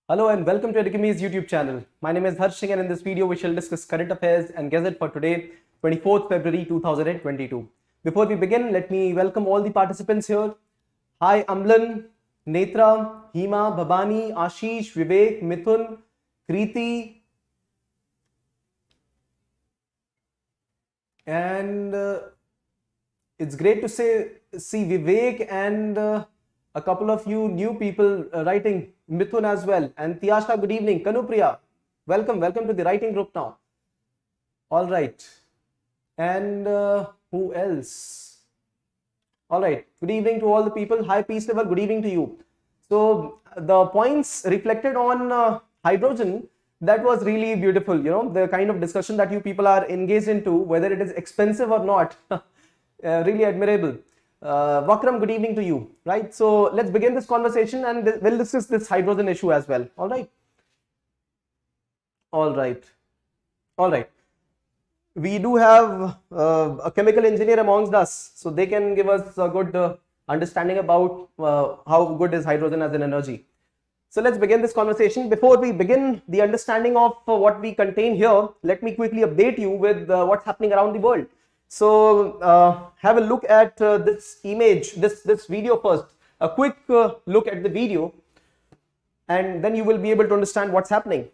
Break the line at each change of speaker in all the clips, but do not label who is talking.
Hello and welcome to Edukemy's YouTube channel. My name is Harsh Singh and in this video we shall discuss current affairs and Gazette for today, 24th February 2022. Before we begin, let me welcome all the participants here. Hi Amlan, Netra, Hima, Bhabani, Ashish, Vivek, Mithun, Kriti, and it's great to see Vivek and a couple of you new people writing, Mithun as well, and Tiyasha, good evening. Kanupriya, welcome to the writing group now. All right, and who else? All right, good evening to all the people. Hi Peace Lover, good evening to you. So the points reflected on hydrogen, that was really beautiful. You know, the kind of discussion that you people are engaged into, whether it is expensive or not, really admirable. Vakram, good evening to you. Right, so let's begin this conversation and we'll discuss this hydrogen issue as well. All right. We do have a chemical engineer amongst us, so they can give us a good understanding about how good is hydrogen as an energy. So let's begin this conversation. Before we begin the understanding of what we contain here, let me quickly update you with what's happening around the world. So have a look at this image, this video first, a quick look at the video, and then you will be able to understand what's happening.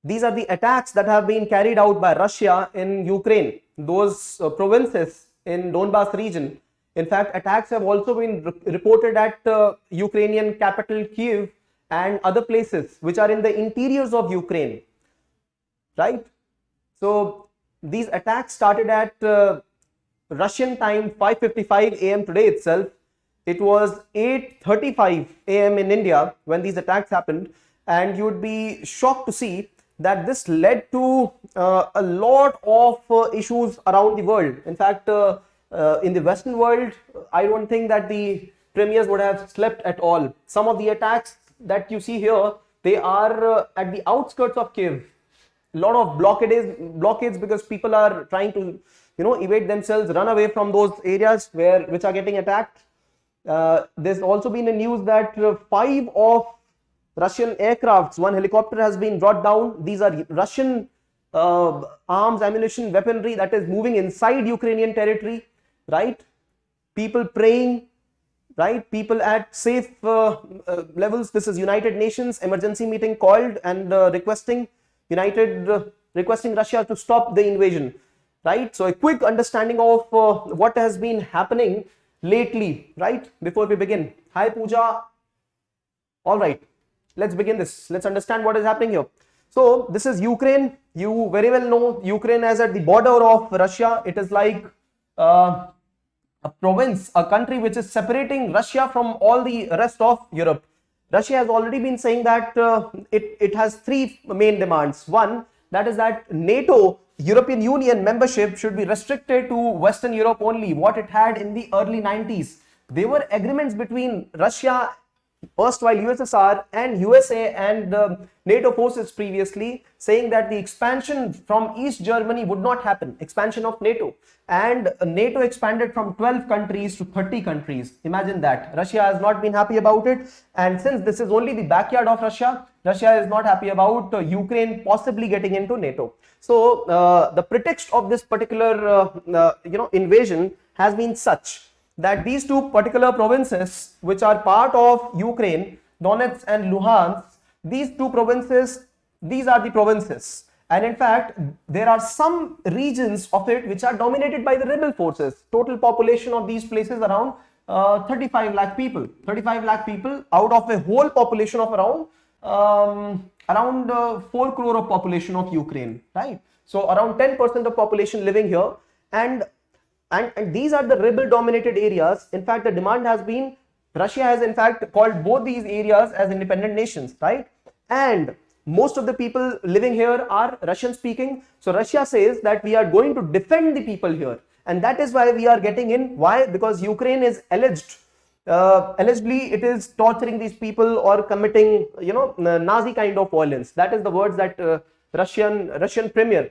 These are the attacks that have been carried out by Russia in Ukraine, those provinces in Donbas region. In fact, attacks have also been reported at Ukrainian capital Kyiv and other places which are in the interiors of Ukraine, right? So these attacks started at Russian time 5:55 a.m. today itself. It was 8:35 a.m. in India when these attacks happened, and you would be shocked to see that this led to a lot of issues around the world. In fact, in the Western world, I don't think that the premiers would have slept at all. Some of the attacks that you see here, they are at the outskirts of Kyiv. A lot of blockades because people are trying to, evade themselves, run away from those areas which are getting attacked. There's also been a news that 5 of Russian aircrafts, 1 helicopter has been brought down. These are Russian arms, ammunition, weaponry that is moving inside Ukrainian territory, right? People praying, right? People at safe levels. This is United Nations emergency meeting called and requesting Russia to stop the invasion, right? So a quick understanding of what has been happening lately, right? Before we begin. Hi Pooja. All right, let's begin this. Let's understand what is happening here. So this is Ukraine. You very well know Ukraine as at the border of Russia. It is like a province, a country which is separating Russia from all the rest of Europe. Russia has already been saying that it has 3 main demands. One, that is that NATO, European Union membership should be restricted to Western Europe only, what it had in the early 90s. There were agreements between Russia, erstwhile USSR, and USA and NATO forces previously, saying that the expansion from East Germany would not happen, expansion of NATO. And NATO expanded from 12 countries to 30 countries. Imagine that. Russia has not been happy about it. And since this is only the backyard of Russia, Russia is not happy about Ukraine possibly getting into NATO. So the pretext of this particular invasion has been such that these 2 particular provinces which are part of Ukraine, Donetsk and Luhansk, these 2 provinces, these are the provinces. And in fact, there are some regions of it which are dominated by the rebel forces. Total population of these places around 35 lakh people. 35 lakh people out of a whole population of around 4 crore of population of Ukraine, right? So around 10% of population living here. And these are the rebel dominated areas. In fact, the demand has been, Russia has in fact called both these areas as independent nations, right? And most of the people living here are Russian speaking. So Russia says that we are going to defend the people here. And that is why we are getting in. Why? Because Ukraine is allegedly it is torturing these people or committing, Nazi kind of violence. That is the words that Russian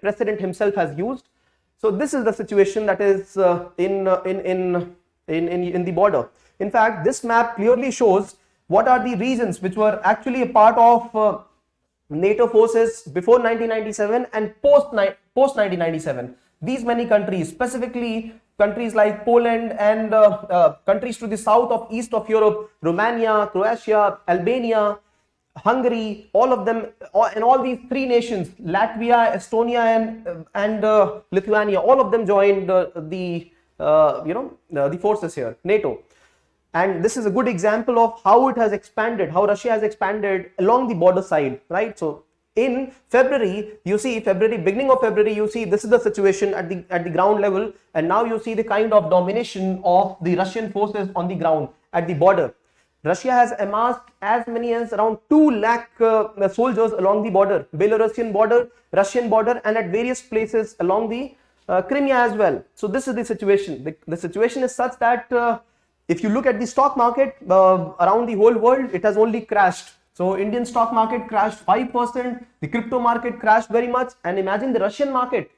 president himself has used. So this is the situation that is in the border. In fact, this map clearly shows what are the regions which were actually a part of NATO forces before 1997 and post 1997. These many countries, specifically countries like Poland and countries to the south of east of Europe, Romania, Croatia, Albania, Hungary, all of them, and all these three nations, Latvia, Estonia, and Lithuania, all of them joined the forces here, NATO. And this is a good example of how it has expanded, how Russia has expanded along the border side, right? So in February, beginning of February, you see this is the situation at the ground level, and now you see the kind of domination of the Russian forces on the ground at the border. Russia has amassed as many as around 2 lakh soldiers along the border, Belarusian border, Russian border, and at various places along the Crimea as well. So this is the situation. The situation is such that if you look at the stock market around the whole world, it has only crashed. So Indian stock market crashed 5%, the crypto market crashed very much, and imagine the Russian market.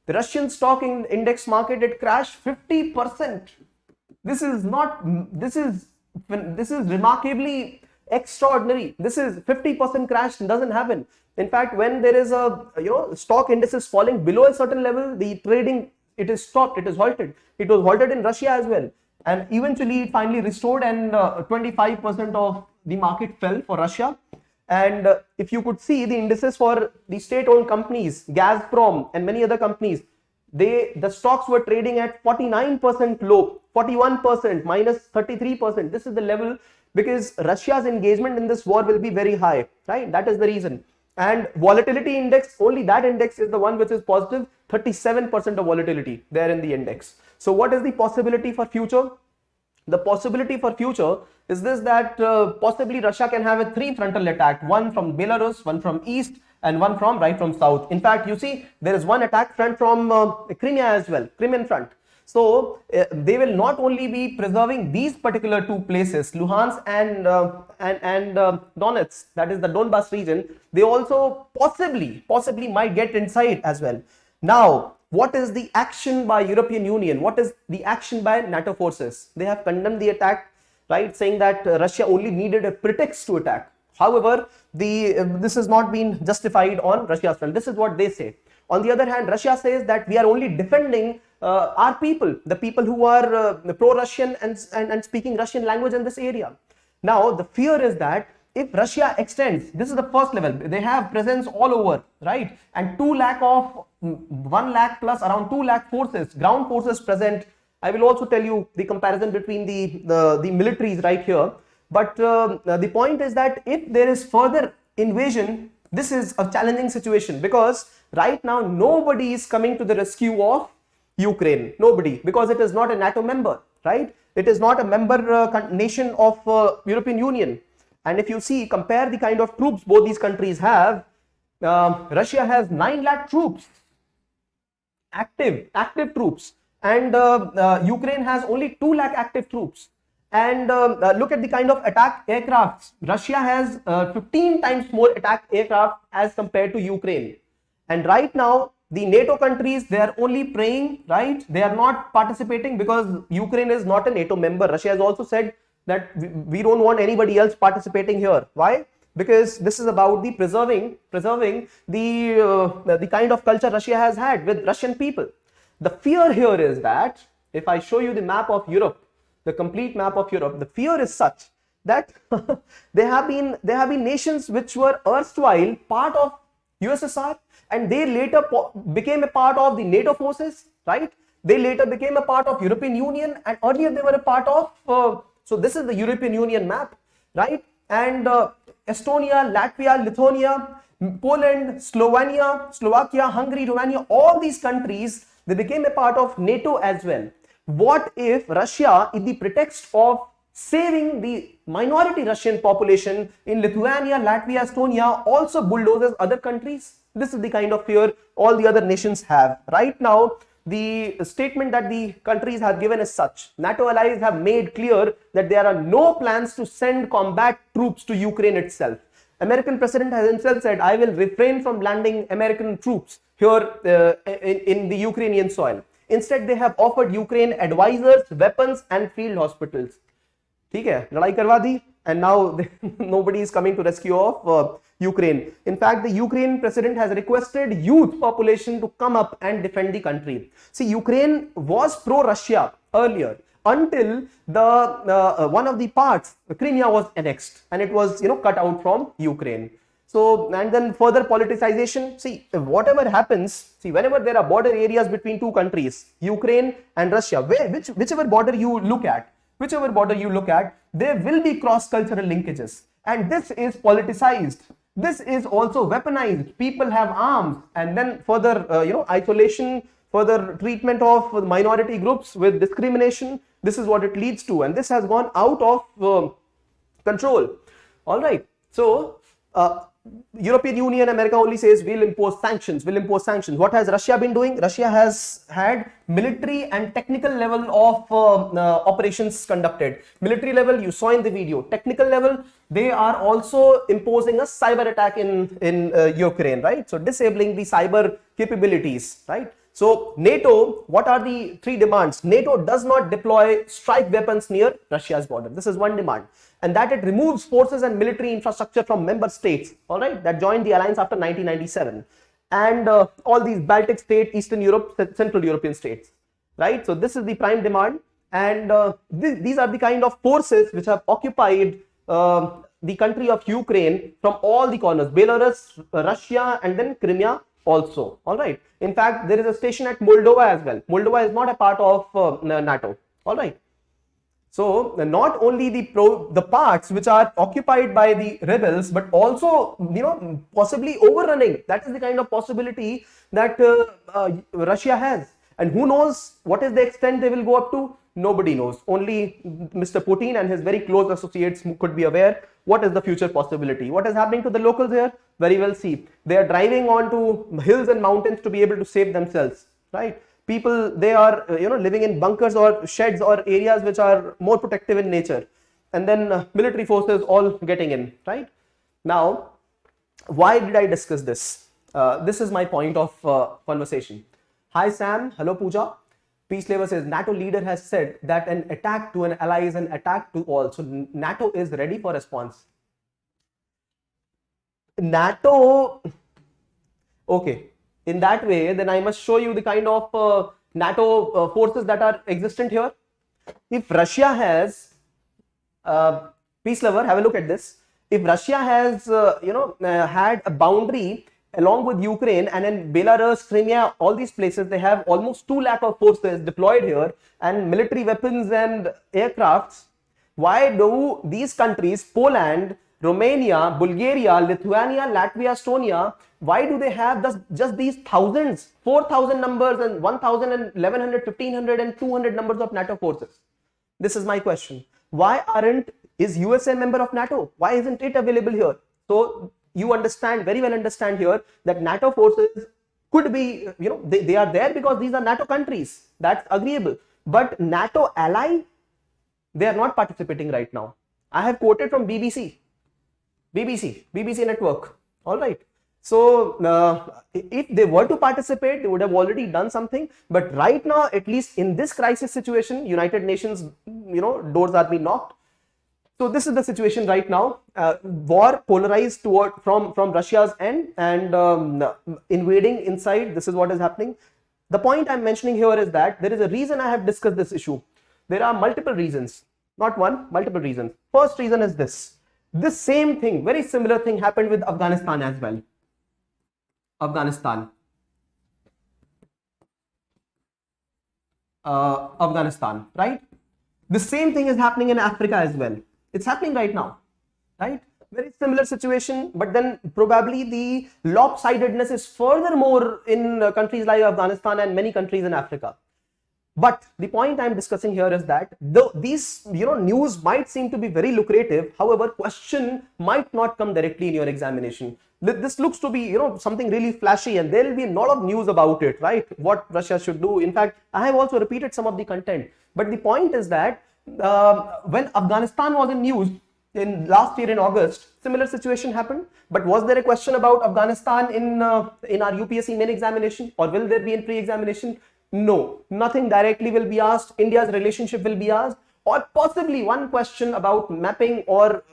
The Russian stock index market, it crashed 50%. This is remarkably extraordinary. This is 50% crash doesn't happen. In fact, when there is a stock indices falling below a certain level, the trading, it is stopped, it is halted. It was halted in Russia as well, and eventually it finally restored, and 25% of the market fell for Russia. And if you could see the indices for the state-owned companies, Gazprom and many other companies, the stocks were trading at 49% low, 41%, minus 33%. This is the level because Russia's engagement in this war will be very high, right? That is the reason. And volatility index, only that index is the one which is positive, 37% of volatility there in the index. So what is the possibility for future? The possibility for future is this, that possibly Russia can have a 3 frontal attack, one from Belarus, one from east, and one from south. In fact, you see there is one attack front from Crimea as well, Crimean front. So they will not only be preserving these particular 2 places, Luhansk and Donetsk, that is the Donbas region, they also possibly might get inside as well. Now, what is the action by European Union? What is the action by NATO forces? They have condemned the attack, right, saying that Russia only needed a pretext to attack. However, this has not been justified on Russia's front. This is what they say. On the other hand, Russia says that we are only defending our people, the people who are pro-Russian and speaking Russian language in this area. Now, the fear is that if Russia extends, this is the first level, they have presence all over, right? And 2 lakh of 1 lakh plus around 2 lakh forces, ground forces present. I will also tell you the comparison between the militaries right here. But the point is that if there is further invasion, this is a challenging situation, because right now nobody is coming to the rescue of Ukraine. Nobody, because it is not a NATO member, right? It is not a member nation of European Union. And if you see, compare the kind of troops both these countries have, Russia has 9 lakh troops, active troops, and Ukraine has only 2 lakh active troops. And look at the kind of attack aircrafts. Russia has 15 times more attack aircraft as compared to Ukraine. And right now, the NATO countries, they are only praying, right? They are not participating because Ukraine is not a NATO member. Russia has also said that we don't want anybody else participating here. Why? Because this is about the preserving the kind of culture Russia has had with Russian people. The fear here is that if I show you the map of Europe, the complete map of Europe, the fear is such that there have been nations which were erstwhile part of USSR, and they later became a part of the NATO forces, right? They later became a part of European Union, and earlier they were a part of so this is the European Union map, right? And Estonia, Latvia, Lithuania, Poland, Slovakia, Hungary, Romania, all these countries, they became a part of NATO as well. What if Russia, in the pretext of saving the minority Russian population in Lithuania, Latvia, Estonia, also bulldozes other countries? This is the kind of fear all the other nations have. Right now, the statement that the countries have given is such. NATO allies have made clear that there are no plans to send combat troops to Ukraine itself. American president has himself said, I will refrain from landing American troops here in the Ukrainian soil. Instead, they have offered Ukraine advisors, weapons, and field hospitals. ठीक है, लड़ाई करवा दी, and now nobody is coming to rescue of Ukraine. In fact, the Ukraine president has requested youth population to come up and defend the country. See, Ukraine was pro-Russia earlier until the one of the parts, Crimea, was annexed and it was cut out from Ukraine. So, and then further politicization. See, whatever happens, see, whenever there are border areas between two countries, Ukraine and Russia, whichever border you look at, there will be cross-cultural linkages, and this is politicized. This is also weaponized. People have arms, and then further, isolation, further treatment of minority groups with discrimination. This is what it leads to, and this has gone out of control. All right. So, European Union, America only says we'll impose sanctions. What has Russia been doing? Russia has had military and technical level of operations conducted. Military level, you saw in the video. Technical level, they are also imposing a cyber attack in Ukraine, right? So disabling the cyber capabilities, right? So NATO, what are the three demands? NATO does not deploy strike weapons near Russia's border. This is one demand. And that it removes forces and military infrastructure from member states, all right, that joined the alliance after 1997. And all these Baltic states, Eastern Europe, Central European states, right? So this is the prime demand. And these are the kind of forces which have occupied the country of Ukraine from all the corners, Belarus, Russia, and then Crimea also, all right. In fact, there is a station at Moldova as well. Moldova is not a part of NATO, all right. So not only the parts which are occupied by the rebels, but also possibly overrunning. That is the kind of possibility that Russia has, and who knows what is the extent they will go up to. Nobody knows. Only Mr. Putin and his very close associates could be aware what is the future possibility. What is happening to the locals here? Very well see. They are driving onto hills and mountains to be able to save themselves, right? People, they are living in bunkers or sheds or areas which are more protective in nature, and then military forces all getting in, right? Now, why did I discuss this? This is my point of conversation. Hi Sam, hello Pooja. Peace Labor says NATO leader has said that an attack to an ally is an attack to all. So NATO is ready for response. NATO, okay. In that way, then I must show you the kind of NATO forces that are existent here. If Russia has, peace lover, have a look at this. If Russia has, had a boundary along with Ukraine, and in Belarus, Crimea, all these places, they have almost 2 lakh of forces deployed here and military weapons and aircrafts. Why do these countries, Poland, Romania, Bulgaria, Lithuania, Latvia, Estonia, why do they have just these thousands, 4,000 numbers and 1,000 and 1,100, 1,500 and 200 numbers of NATO forces? This is my question. Why is USA a member of NATO? Why isn't it available here? So you understand, very well understand here that NATO forces could be, they are there because these are NATO countries. That's agreeable. But NATO ally, they are not participating right now. I have quoted from BBC network. All right. So if they were to participate, they would have already done something. But right now, at least in this crisis situation, United Nations, doors are being knocked. So this is the situation right now. War polarized from Russia's end, and invading inside. This is what is happening. The point I'm mentioning here is that there is a reason I have discussed this issue. There are multiple reasons, not one, multiple reasons. First reason is this. This same thing, very similar thing happened with Afghanistan as well. Afghanistan, right? The same thing is happening in Africa as well. It's happening right now, right? Very similar situation, but then probably the lopsidedness is furthermore in countries like Afghanistan and many countries in Africa. But the point I'm discussing here is that these news might seem to be very lucrative. However, question might not come directly in your examination. This looks to be something really flashy, and there will be a lot of news about it, right? What Russia should do. In fact, I have also repeated some of the content. But the point is that when Afghanistan was in news in last year in August, similar situation happened. But was there a question about Afghanistan in our UPSC main examination, or will there be in pre-examination? No, nothing directly will be asked. India's relationship will be asked. or possibly one question about mapping or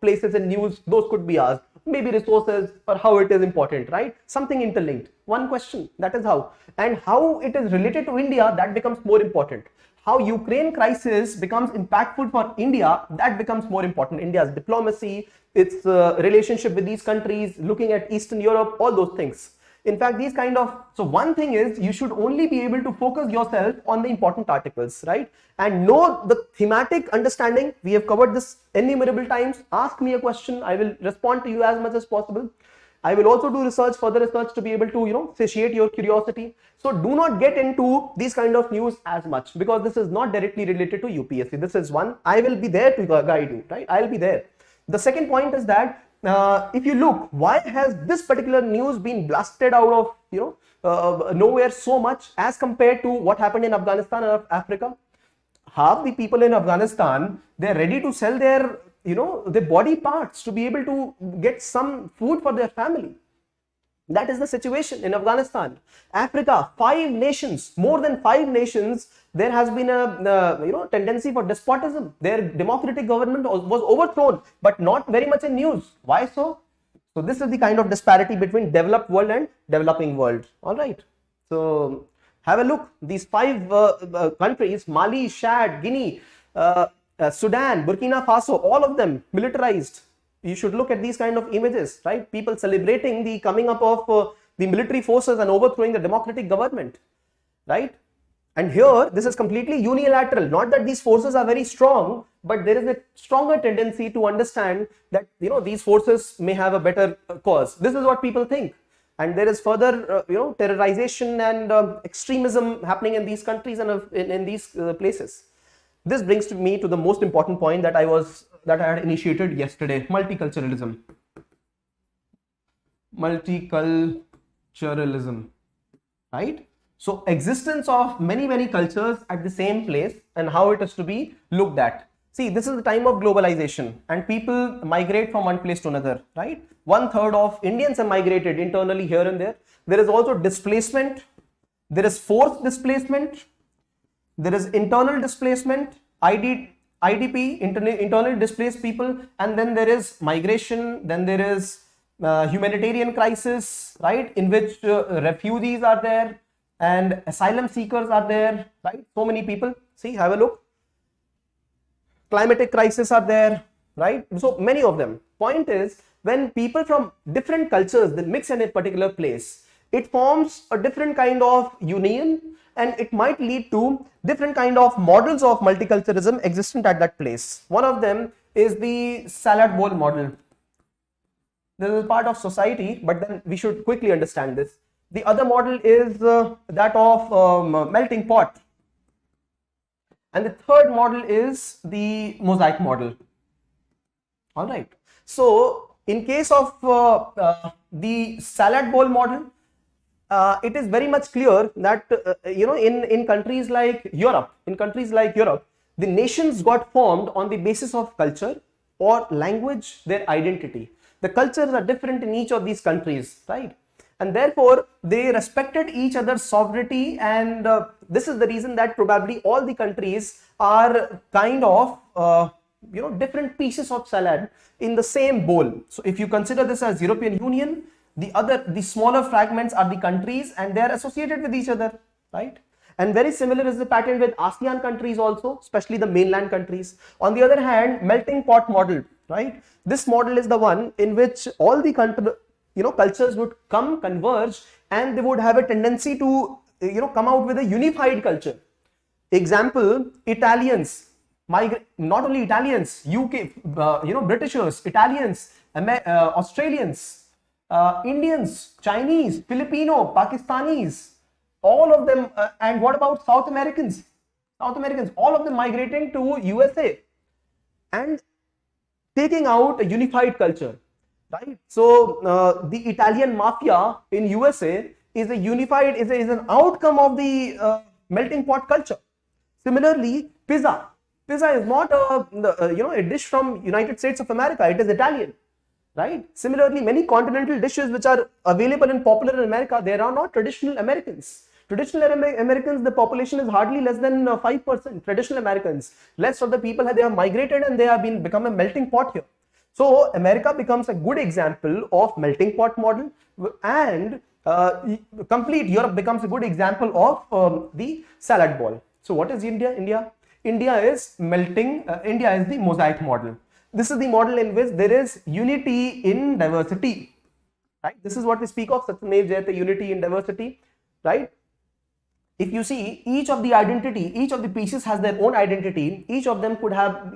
places in news, those could be asked. Maybe resources or how it is important, right? Something interlinked. One question, that is how. And how it is related to India, that becomes more important. How Ukraine crisis becomes impactful for India, that becomes more important. India's diplomacy, its relationship with these countries, looking at Eastern Europe, all those things. In fact, these kind of, so one thing is you should only be able to focus yourself on the important articles, right? And know the thematic understanding. We have covered this innumerable times. Ask me a question, I will respond to you as much as possible. I will also do research, further research, to be able to, satiate your curiosity. So do not get into these kind of news as much, because this is not directly related to UPSC. This is one, I will be there to guide you, right? I'll be there. The second point is that if you look, why has this particular news been blasted out of nowhere so much as compared to what happened in Afghanistan or Africa? Half the people in Afghanistan, they're ready to sell their their body parts to be able to get some food for their family. That is the situation in Afghanistan. Africa, 5 nations, more than 5 nations, there has been a tendency for despotism. Their democratic government was overthrown, but not very much in news. Why so? So this is the kind of disparity between developed world and developing world. All right. So have a look. These 5 countries, Mali, Chad, Guinea, Sudan, Burkina Faso, all of them militarized. You should look at these kind of images, right? People celebrating the coming up of the military forces and overthrowing the democratic government, right? And here, this is completely unilateral. Not that these forces are very strong, but there is a stronger tendency to understand that, these forces may have a better cause. This is what people think. And there is further, terrorization and extremism happening in these countries and in these places. This brings me to the most important point that I had initiated yesterday: multiculturalism. Multiculturalism, right? So existence of many cultures at the same place and how it is to be looked at. See, this is the time of globalization and people migrate from one place to another, right? 1/3 of Indians have migrated internally here and there. There is also displacement. There is forced displacement. There is internal displacement, IDP, internally displaced people, and then there is migration, then there is humanitarian crisis, right, in which refugees are there and asylum seekers are there, right? So many people. See, have a look. Climatic crisis are there, right? So many of them. Point is, when people from different cultures they mix in a particular place, it forms a different kind of union, and it might lead to different kind of models of multiculturalism existent at that place. One of them is the salad bowl model. This is part of society, but then we should quickly understand this. The other model is that of melting pot. And the third model is the mosaic model. All right. So in case of the salad bowl model, it is very much clear that in countries like Europe, the nations got formed on the basis of culture or language, their identity. The cultures are different in each of these countries, right? And therefore they respected each other's sovereignty, and this is the reason that probably all the countries are kind of different pieces of salad in the same bowl. So if you consider this as European Union, the smaller fragments are the countries and they are associated with each other, right? And very similar is the pattern with ASEAN countries also, especially the mainland countries. On the other hand, melting pot model, right? This model is the one in which all the cultures would converge, and they would have a tendency to come out with a unified culture. Example, Italians, not only Italians, UK, Britishers, Italians, Australians, Indians, Chinese, Filipino, Pakistanis, all of them. And what about South Americans, all of them migrating to USA and taking out a unified culture, right? So the Italian mafia in USA is an outcome of the melting pot culture. Similarly, pizza is not a dish from United States of America. It is Italian, right? Similarly, many continental dishes which are available and popular in America, they are not traditional Americans. Traditional Americans, the population is hardly less than 5%. Traditional Americans, rest of the people, they have migrated and they have become a melting pot here. So America becomes a good example of melting pot model, and complete Europe becomes a good example of the salad bowl. So what is India? India is melting. India is the mosaic model. This is the model in which there is unity in diversity. Right? This is what we speak of, Satyamev Jayate, unity in diversity. Right? If you see, each of the pieces has their own identity. Each of them could have,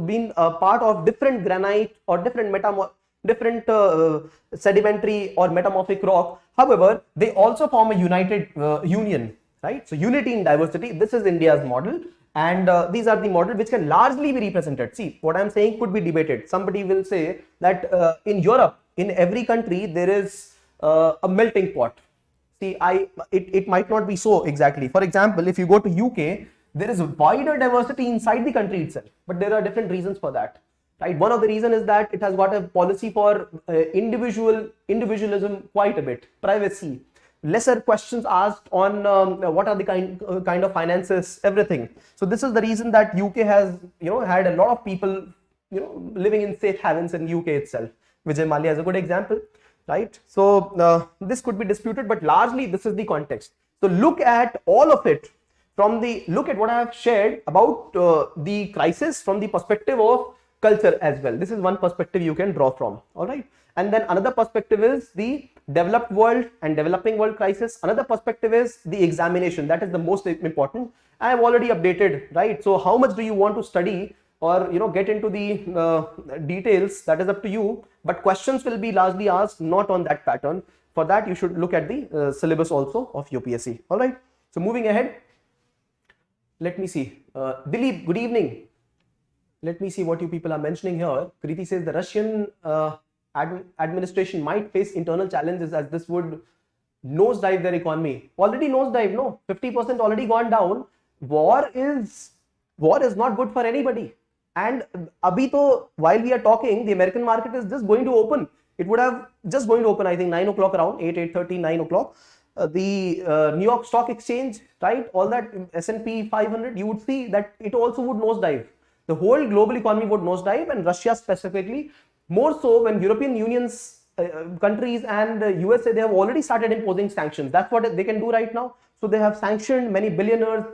been a part of different granite or different sedimentary or metamorphic rock. However, they also form a united union, right? So unity in diversity. This is India's model, and these are the model which can largely be represented. See, what I'm saying could be debated. Somebody will say that in Europe, in every country, there is a melting pot. See, it might not be so exactly. For example, if you go to UK, there is a wider diversity inside the country itself, but there are different reasons for that. Right? One of the reasons is that it has got a policy for individualism quite a bit, privacy, lesser questions asked on what are the kind of finances, everything. So this is the reason that UK has had a lot of people living in safe havens in UK itself. Vijay Mallya is a good example. Right? So this could be disputed, but largely this is the context. So look at all of it look at what I have shared about the crisis from the perspective of culture as well. This is one perspective you can draw from. All right. And then another perspective is the developed world and developing world crisis. Another perspective is the examination. That is the most important. I have already updated, right? So how much do you want to study or get into the details? That is up to you, but questions will be largely asked not on that pattern. For that, you should look at the syllabus also of UPSC. All right. So moving ahead, let me see. Dilip, good evening. Let me see what you people are mentioning here. Kriti says the Russian administration might face internal challenges as this would nosedive their economy. Already nosedive, no? 50% already gone down. War is not good for anybody. And abhi to, while we are talking, the American market is just going to open. It would have just going to open, I think 9 o'clock around, 8:30, 9 o'clock. The New York Stock Exchange, right? All that S&P 500, you would see that it also would nosedive. The whole global economy would nosedive, and Russia specifically, more so when European Union's countries and USA, they have already started imposing sanctions. That's what they can do right now. So they have sanctioned many billionaires,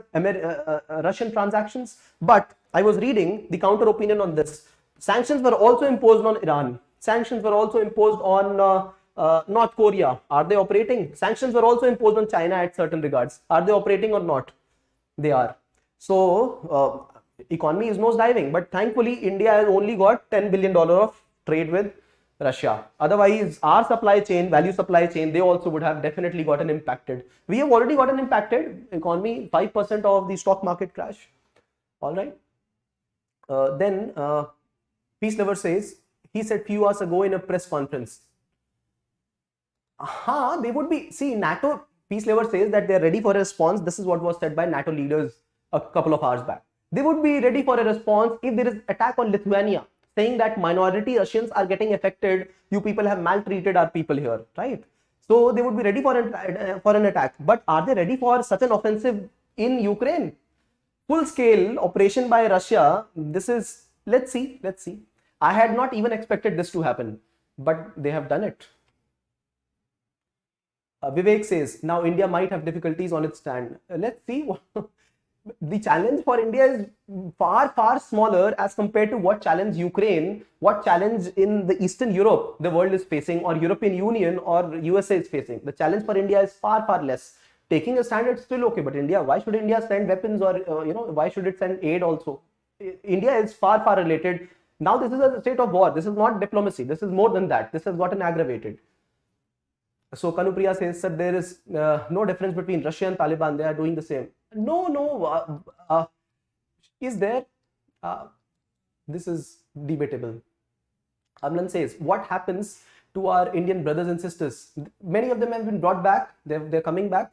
Russian transactions. But I was reading the counter opinion on this. Sanctions were also imposed on Iran. Sanctions were also imposed on North Korea. Are they operating? Sanctions were also imposed on China at certain regards. Are they operating or not? They are. So economy is nosediving, but thankfully India has only got $10 billion of trade with Russia. Otherwise, our supply chain, value supply chain, they also would have definitely gotten impacted. We have already gotten impacted. Economy, 5% of the stock market crash. All right. Then Peace Lover says, he said few hours ago in a press conference. They would be, see, NATO, Peace Lover says that they are ready for a response. This is what was said by NATO leaders a couple of hours back. They would be ready for a response if there is attack on Lithuania, saying that minority Russians are getting affected. You people have maltreated our people here, right? So they would be ready for an attack. But are they ready for such an offensive in Ukraine? Full scale operation by Russia. This is, let's see. I had not even expected this to happen, but they have done it. Vivek says, now India might have difficulties on its stand. Let's see. The challenge for India is far, far smaller as compared to what challenge Ukraine, what challenge in the Eastern Europe the world is facing, or European Union or USA is facing. The challenge for India is far, far less. Taking a stand is still okay, but India, why should India send weapons or, why should it send aid also? India is far, far related. Now this is a state of war. This is not diplomacy. This is more than that. This has gotten aggravated. So Kanupriya says that there is no difference between Russia and Taliban. They are doing the same. No. Is there? This is debatable. Amlan says, what happens to our Indian brothers and sisters? Many of them have been brought back. They're coming back.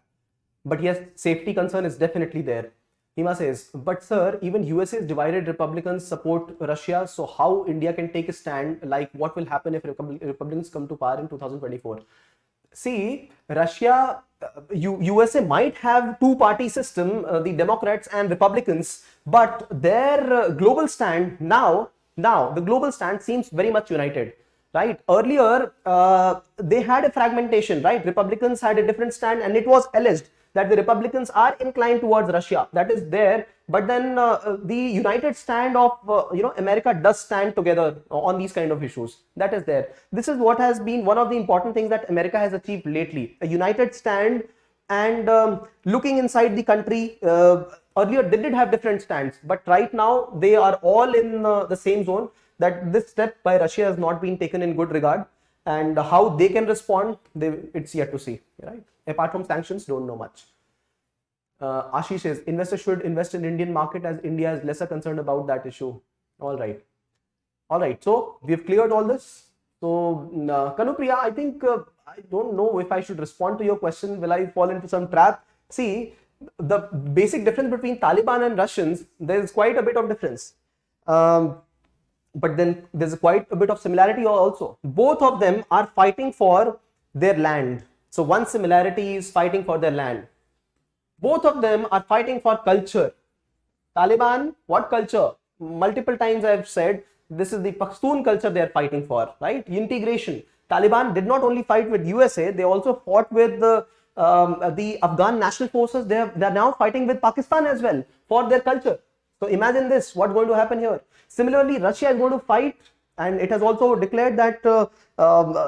But yes, safety concern is definitely there. Hima says, but sir, even USA's divided Republicans support Russia. So how India can take a stand? Like what will happen if Republicans come to power in 2024? See, Russia USA might have two-party system, the Democrats and Republicans, but their global stand now the global stand seems very much united, right? Earlier, they had a fragmentation, right? Republicans had a different stand, and it was alleged that the Republicans are inclined towards Russia. That is there, but then the united stand of America does stand together on these kind of issues. That is there. This is what has been one of the important things that America has achieved lately: a united stand and looking inside the country. Earlier they did have different stands, but right now they are all in the same zone. That this step by Russia has not been taken in good regard, and how they can respond, it's yet to see, right? Apart from sanctions, don't know much. Ashish says investors should invest in Indian market as India is lesser concerned about that issue. All right. So we've cleared all this. So Kanupriya, I think I don't know if I should respond to your question. Will I fall into some trap? See, the basic difference between Taliban and Russians, there is quite a bit of difference. But then there's quite a bit of similarity also. Both of them are fighting for their land. So one similarity is fighting for their land. Both of them are fighting for culture. Taliban, what culture? Multiple times I have said this is the Pashtun culture they are fighting for, right? Integration. Taliban did not only fight with USA, they also fought with the Afghan national forces. They are now fighting with Pakistan as well for their culture. So imagine this, what's going to happen here. Similarly, Russia is going to fight, and it has also declared that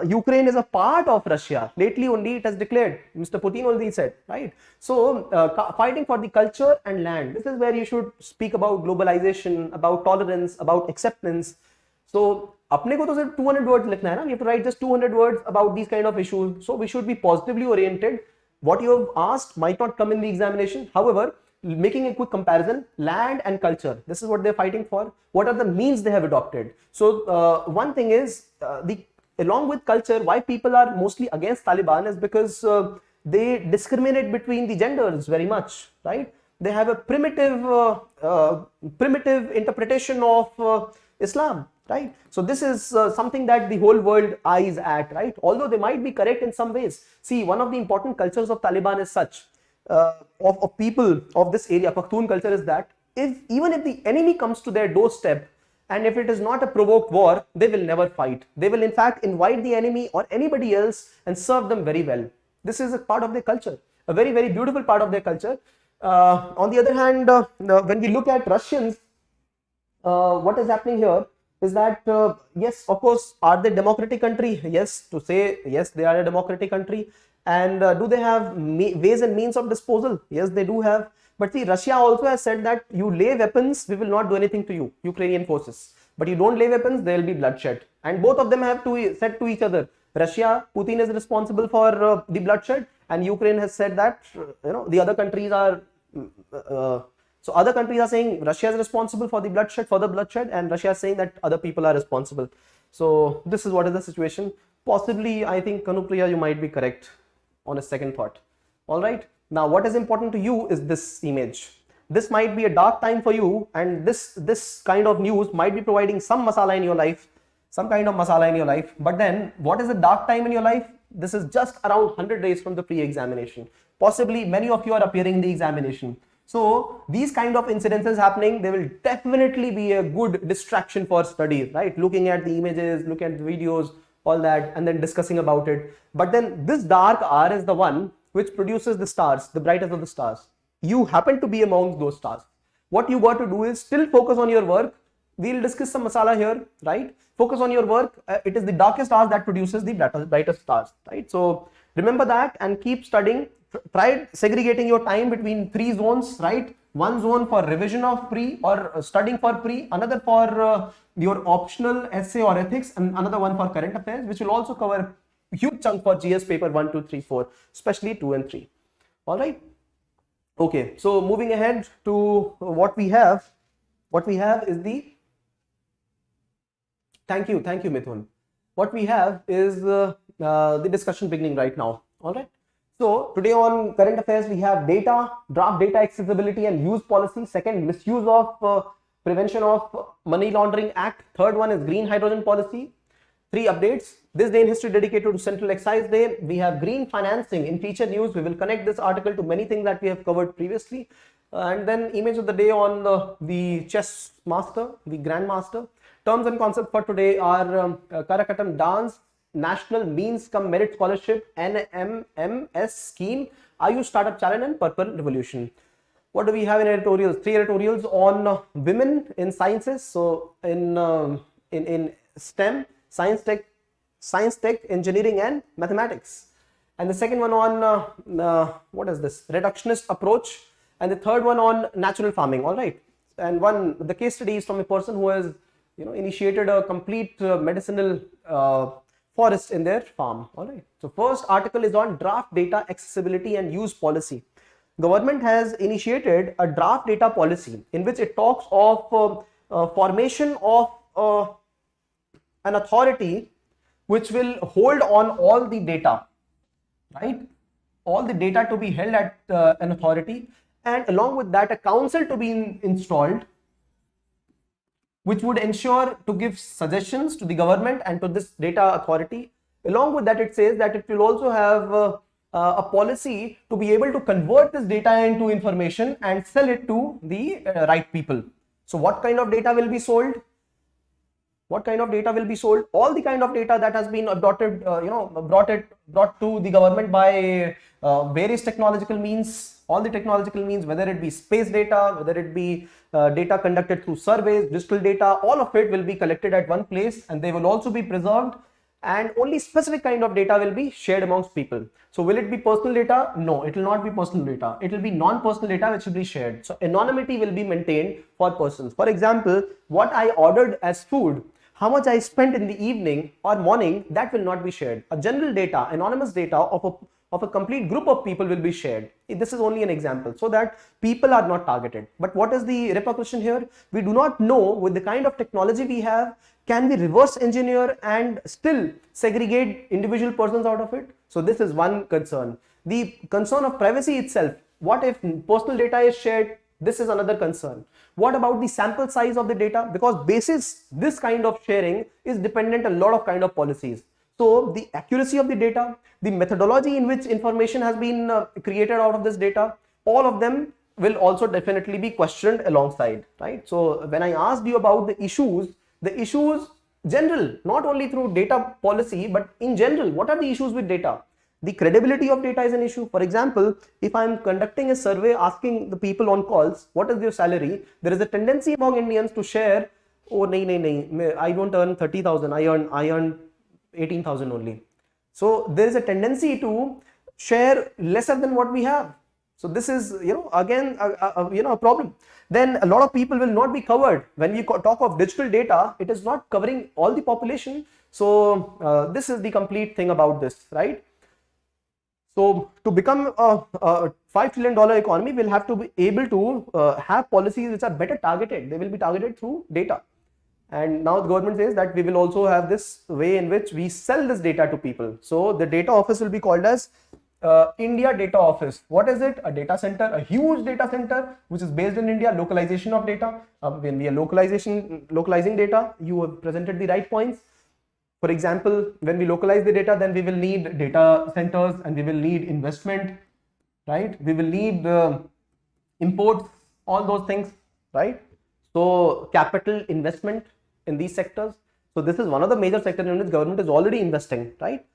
Ukraine is a part of Russia. Lately only it has declared, Mr. Putin only said, right? So fighting for the culture and land. This is where you should speak about globalization, about tolerance, about acceptance. So apne ko to sirf 200 words likhna hai na? We have to write just 200 words about these kind of issues. So we should be positively oriented. What you have asked might not come in the examination. However, making a quick comparison, land and culture, this is what they're fighting for. What are the means they have adopted? So one thing is, along with culture, why people are mostly against Taliban is because they discriminate between the genders very much, right? They have a primitive interpretation of Islam, right? So this is something that the whole world eyes at, right? Although they might be correct in some ways. See, one of the important cultures of Taliban is such, of people of this area, Pashtun culture, is that even if the enemy comes to their doorstep, and if it is not a provoked war, they will never fight. They will in fact invite the enemy or anybody else and serve them very well. This is a part of their culture, a very, very beautiful part of their culture. On the other hand, when we look at Russians, what is happening here is that, yes, of course, are they a democratic country? Yes, to say yes, they are a democratic country. And do they have ways and means of disposal? Yes, they do have. But see, Russia also has said that you lay weapons, we will not do anything to you, Ukrainian forces. But you don't lay weapons, there will be bloodshed. And both of them have said to each other, Russia, Putin is responsible for the bloodshed, and Ukraine has said that the other countries are. So other countries are saying Russia is responsible for the bloodshed, and Russia is saying that other people are responsible. So this is what is the situation. Possibly, I think Kanupriya, you might be correct on a second thought. All right. Now, what is important to you is this image. This might be a dark time for you, and this kind of news might be providing some masala in your life, some kind of masala in your life. But then, what is a dark time in your life? This is just around 100 days from the pre-examination. Possibly, many of you are appearing in the examination. So, these kind of incidences happening, they will definitely be a good distraction for studies, right? Looking at the images, looking at the videos, all that, and then discussing about it. But then this dark hour is the one which produces the stars, the brightest of the stars. You happen to be amongst those stars. What you got to do is still focus on your work. We'll discuss some masala here, right? Focus on your work. It is the darkest stars that produces the brightest stars, right? So remember that and keep studying. Try segregating your time between 3 zones, right? One zone for revision of pre or studying for pre, another for your optional essay or ethics, and another one for current affairs, which will also cover a huge chunk for GS paper 1, 2, 3, 4, especially 2 and 3. All right. Okay. So moving ahead to what we have. What we have is the. Thank you, Mithun. What we have is the discussion beginning right now. All right. So today on current affairs, we have data, draft data accessibility and use policy. Second, misuse of prevention of money laundering act. Third one is green hydrogen policy. 3 updates. This day in history dedicated to Central Excise Day. We have green financing in feature news. We will connect this article to many things that we have covered previously. And then image of the day on the chess master, the grandmaster. Terms and concepts for today are Karakattam dance, National Means-cum-Merit Scholarship, NMMS scheme, Ayush Startup Challenge, and Purple Revolution. What do we have in editorials? 3 editorials on women in sciences. So in STEM, science, tech, engineering, and mathematics. And the second one on what is this? Reductionist approach. And the third one on natural farming. All right. And the case study is from a person who has initiated a complete medicinal forest in their farm. All right. So first article is on draft data accessibility and use policy. Government has initiated a draft data policy in which it talks of formation of an authority which will hold on all the data, right? All the data to be held at an authority, and along with that a council to be installed which would ensure to give suggestions to the government and to this data authority. Along with that, it says that it will also have a policy to be able to convert this data into information and sell it to the right people. So what kind of data will be sold? What kind of data will be sold? All the kind of data that has been adopted, brought to the government by various technological means, all the technological means, whether it be space data, whether it be data conducted through surveys, digital data, all of it will be collected at one place and they will also be preserved, and only specific kind of data will be shared amongst people. So will it be personal data? No, it will not be personal data. It will be non-personal data which will be shared. So anonymity will be maintained for persons. For example, what I ordered as food, how much I spent in the evening or morning, that will not be shared. A general data, anonymous data of a complete group of people will be shared. This is only an example so that people are not targeted. But what is the repercussion here? We do not know with the kind of technology we have, can we reverse engineer and still segregate individual persons out of it? So this is one concern. The concern of privacy itself. What if personal data is shared? This is another concern. What about the sample size of the data? Because basis this kind of sharing is dependent on a lot of kind of policies. So the accuracy of the data, the methodology in which information has been created out of this data, all of them will also definitely be questioned alongside, right? So when I asked you about the issues general, not only through data policy, but in general, what are the issues with data? The credibility of data is an issue. For example, if I'm conducting a survey asking the people on calls, what is your salary? There is a tendency among Indians to share, oh, I don't earn 30,000, I earn 18,000 only. So there is a tendency to share lesser than what we have. So this is, again, a problem. Then a lot of people will not be covered. When we talk of digital data, it is not covering all the population. So this is the complete thing about this, right? So to become a $5 trillion economy, we'll have to be able to have policies which are better targeted. They will be targeted through data. And now the government says that we will also have this way in which we sell this data to people. So the data office will be called as India Data Office. What is it? A data center, a huge data center which is based in India. Localization of data. When we are localizing data, you have presented the right points. For example, when we localize the data, then we will need data centers and we will need investment, right? We will need imports, all those things, right? So capital investment in these sectors. So this is one of the major sectors in which government is already investing, right?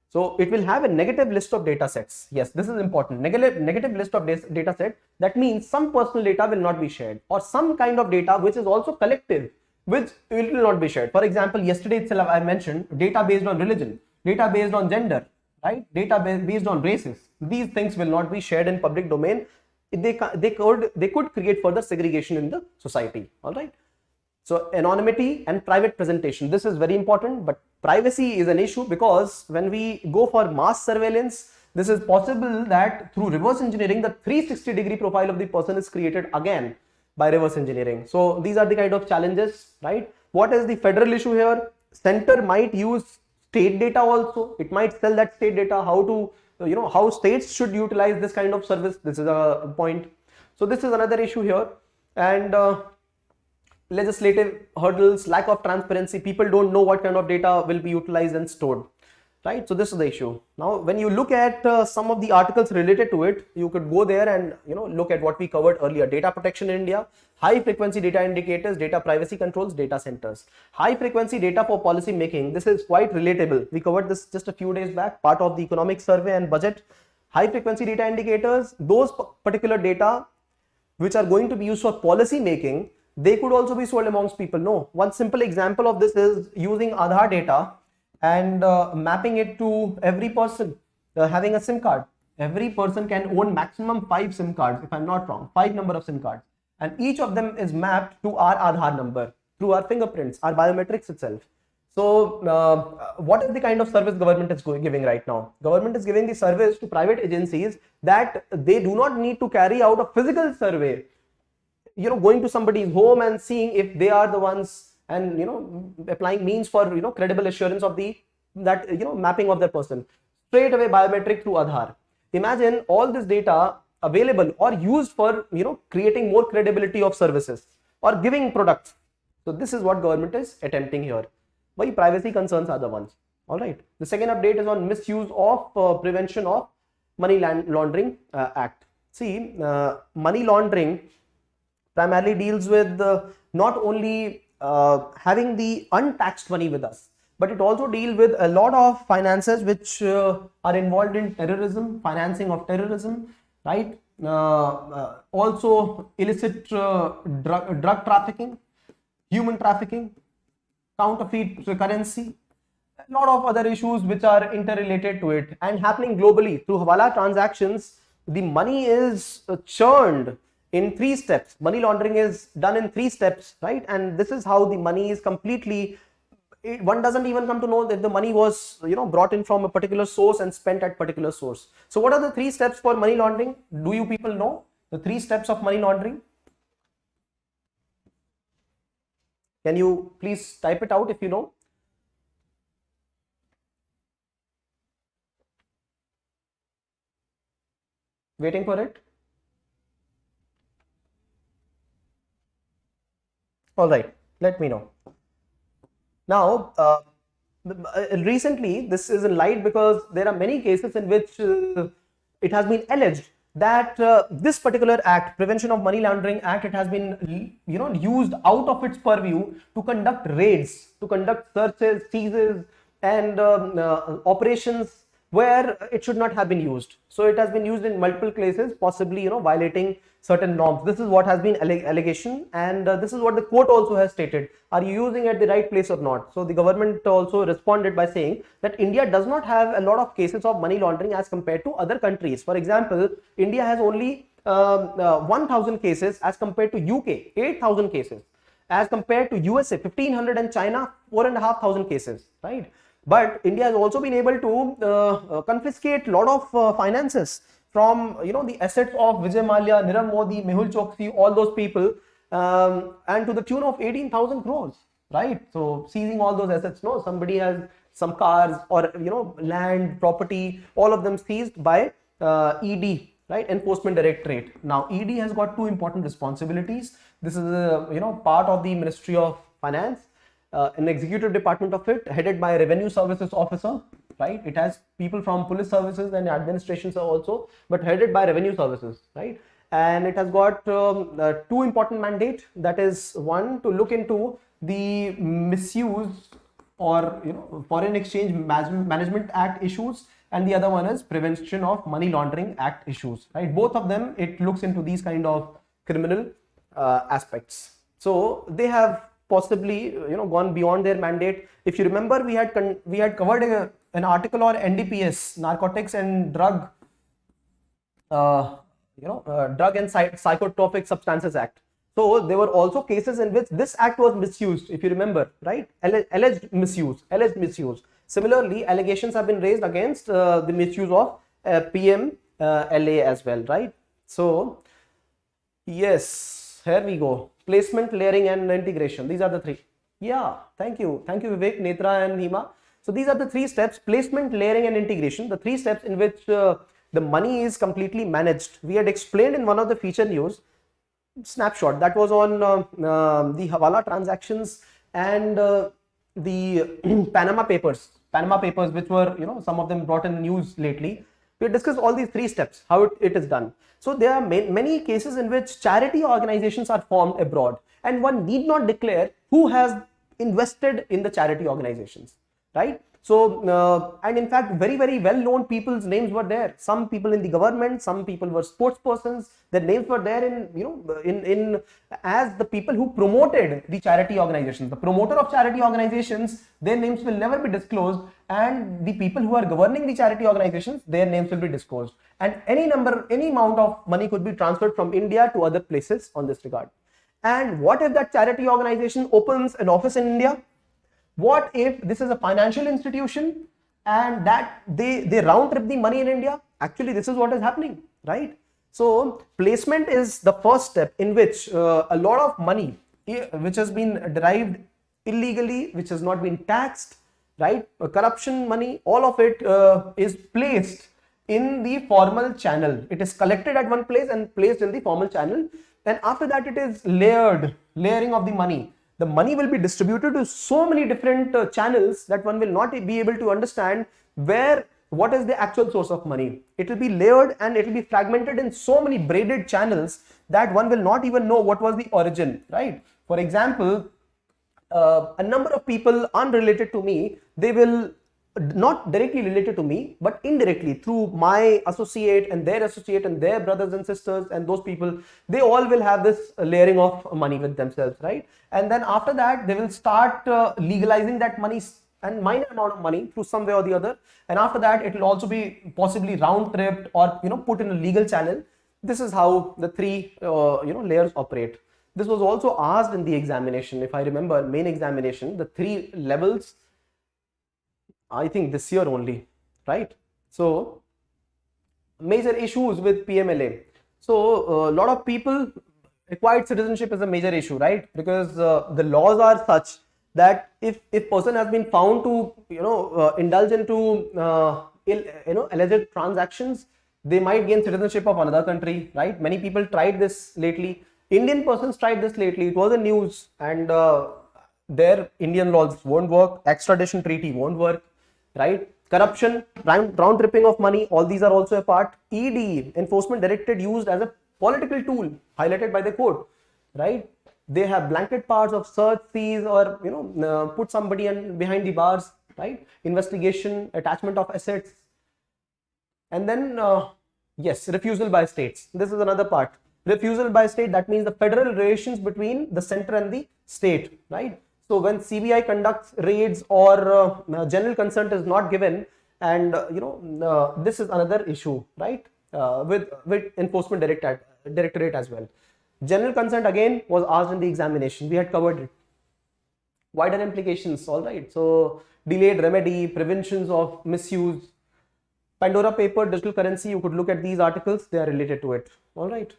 So it will have a negative list of data sets. Yes, this is important. Negative list of data set. That means some personal data will not be shared, or some kind of data which is also collective, which will not be shared. For example, yesterday itself I mentioned data based on religion, data based on gender, right? Data based on races. These things will not be shared in public domain. They could create further segregation in the society. All right. So anonymity and private presentation. This is very important, but privacy is an issue because when we go for mass surveillance, this is possible that through reverse engineering, the 360-degree profile of the person is created again by reverse engineering. So these are the kind of challenges, right? What is the federal issue here? Center might use state data also. It might sell that state data, how states should utilize this kind of service. This is a point. So this is another issue here. And legislative hurdles, lack of transparency. People don't know what kind of data will be utilized and stored, right? So this is the issue. Now, when you look at some of the articles related to it, you could go there and look at what we covered earlier: data protection in India, high frequency data indicators, data privacy controls, data centers, high frequency data for policy making. This is quite relatable. We covered this just a few days back, part of the economic survey and budget. High frequency data indicators, those particular data which are going to be used for policy making, they could also be sold amongst people. No, one simple example of this is using Aadhaar data and mapping it to every person having a SIM card. Every person can own maximum 5 SIM cards, if I'm not wrong, 5 number of SIM cards, and each of them is mapped to our Aadhaar number through our fingerprints, our biometrics itself. So what is the kind of service government is giving right now? Government is giving the service to private agencies that they do not need to carry out a physical survey, going to somebody's home and seeing if they are the ones, and applying means for credible assurance of that mapping of that person. Straight away biometric through Aadhaar. Imagine all this data available or used for creating more credibility of services or giving products. So this is what government is attempting here. Why privacy concerns are the ones. All right. The second update is on misuse of Prevention of Money Laundering Act. See, money laundering primarily deals with not only having the untaxed money with us, but it also deals with a lot of finances which are involved in terrorism, financing of terrorism, right? Also illicit drug trafficking, human trafficking, counterfeit currency, a lot of other issues which are interrelated to it and happening globally through Hawala transactions. The money is churned in 3 steps. Money laundering is done in 3 steps, right? And this is how the money is completely, one doesn't even come to know that the money was brought in from a particular source and spent at particular source. So what are the 3 steps for money laundering? Do you people know the 3 steps of money laundering? Can you please type it out if you know? Waiting for it. All right, let me know. Now, recently this is in light because there are many cases in which it has been alleged that this particular act, Prevention of Money Laundering Act, it has been used out of its purview to conduct raids, to conduct searches, seizes, and operations where it should not have been used. So it has been used in multiple cases, possibly violating certain norms. This is what has been allegation, and this is what the court also has stated. Are you using it at the right place or not? So the government also responded by saying that India does not have a lot of cases of money laundering as compared to other countries. For example, India has only 1,000 cases as compared to UK 8,000 cases, as compared to USA 1,500, and China 4,500 cases, right? But India has also been able to confiscate a lot of finances from the assets of Vijay Mallya, Nirav Modi, Mehul Choksi, all those people, and to the tune of 18,000 crores, right? So seizing all those assets, no, somebody has some cars or land, property, all of them seized by ED, right? Enforcement Directorate. Now ED has got 2 important responsibilities. This is part of the Ministry of Finance. An executive department of it, headed by a revenue services officer, right? It has people from police services and administrations also, but headed by revenue services, right? And it has got 2 important mandates. That is, one, to look into the misuse or Foreign Exchange Management Act issues, and the other one is Prevention of Money Laundering Act issues, right? Both of them, it looks into these kind of criminal aspects. So they have possibly gone beyond their mandate. If you remember, we had covered an article on NDPS, Narcotics and Drug and Psychotropic Substances Act. So there were also cases in which this act was misused, if you remember, right? Alleged misuse. Similarly, allegations have been raised against the misuse of PMLA as well, right? So yes, here we go. Placement, layering, and integration. These are the 3. Yeah, thank you Vivek, Netra, and Hima. So these are the 3 steps: placement, layering, and integration. The 3 steps in which the money is completely managed. We had explained in one of the feature news Snapshot, that was on the Hawala transactions and the Panama Papers, which were, some of them brought in news lately. We discussed all these three steps, how it is done. So there are many cases in which charity organizations are formed abroad, and one need not declare who has invested in the charity organizations, right? So, and in fact, very, very well-known people's names were there. Some people in the government, some people were sports persons. Their names were there in as the people who promoted the charity organizations. The promoter of charity organizations, their names will never be disclosed, and the people who are governing the charity organizations, their names will be disclosed. And any amount of money could be transferred from India to other places on this regard. And what if that charity organization opens an office in India? What if this is a financial institution and that they round trip the money in India? Actually, this is what is happening, right? So placement is the first step in which a lot of money which has been derived illegally, which has not been taxed, right? Corruption money, all of it is placed in the formal channel. It is collected at one place and placed in the formal channel. And after that, it is layering of the money. The money will be distributed to so many different channels that one will not be able to understand what is the actual source of money. It will be layered and it will be fragmented in so many braided channels that one will not even know what was the origin, right? For example, a number of people unrelated to me, they will not directly related to me, but indirectly through my associate and their brothers and sisters, and those people, they all will have this layering of money with themselves, right? And then after that, they will start legalizing that money and minor amount of money through some way or the other. And after that, it will also be possibly round tripped or put in a legal channel. This is how the three layers operate. This was also asked in the examination, if I remember, main examination, the three levels. I think this year only, right? So major issues with PMLA. So a lot of people, acquired citizenship is a major issue, right? Because the laws are such that if person has been found to indulge into alleged transactions, they might gain citizenship of another country, right? Many people tried this lately. Indian persons tried this lately. It was a news, and their Indian laws won't work. Extradition treaty won't work, right? Corruption, round tripping of money, all these are also a part. ED, enforcement directorate, used as a political tool, highlighted by the court, right? They have blanket powers of search, seize, or put somebody behind the bars, right? Investigation, attachment of assets, and then yes, refusal by states. This is another part. Refusal by state, that means the federal relations between the center and the state, right? So when CBI conducts raids or general consent is not given, and this is another issue, right? With enforcement directorate as well. General consent again was asked in the examination. We had covered it. Wider implications, all right. So delayed remedy, preventions of misuse, Pandora paper, digital currency. You could look at these articles; they are related to it. All right.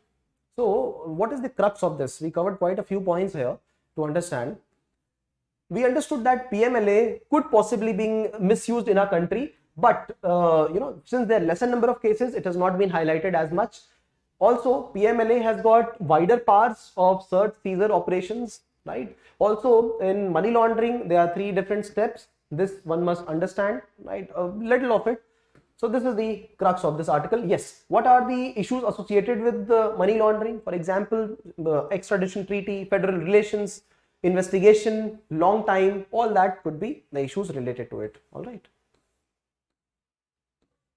So what is the crux of this? We covered quite a few points here to understand. We understood that PMLA could possibly be misused in our country, but since there are lesser number of cases, it has not been highlighted as much. Also, PMLA has got wider powers of search, seizure operations, right? Also, in money laundering, there are 3 different steps. This one must understand, right? A little of it. So this is the crux of this article. Yes, what are the issues associated with the money laundering? For example, the extradition treaty, federal relations, investigation, long time, all that could be the issues related to it. All right.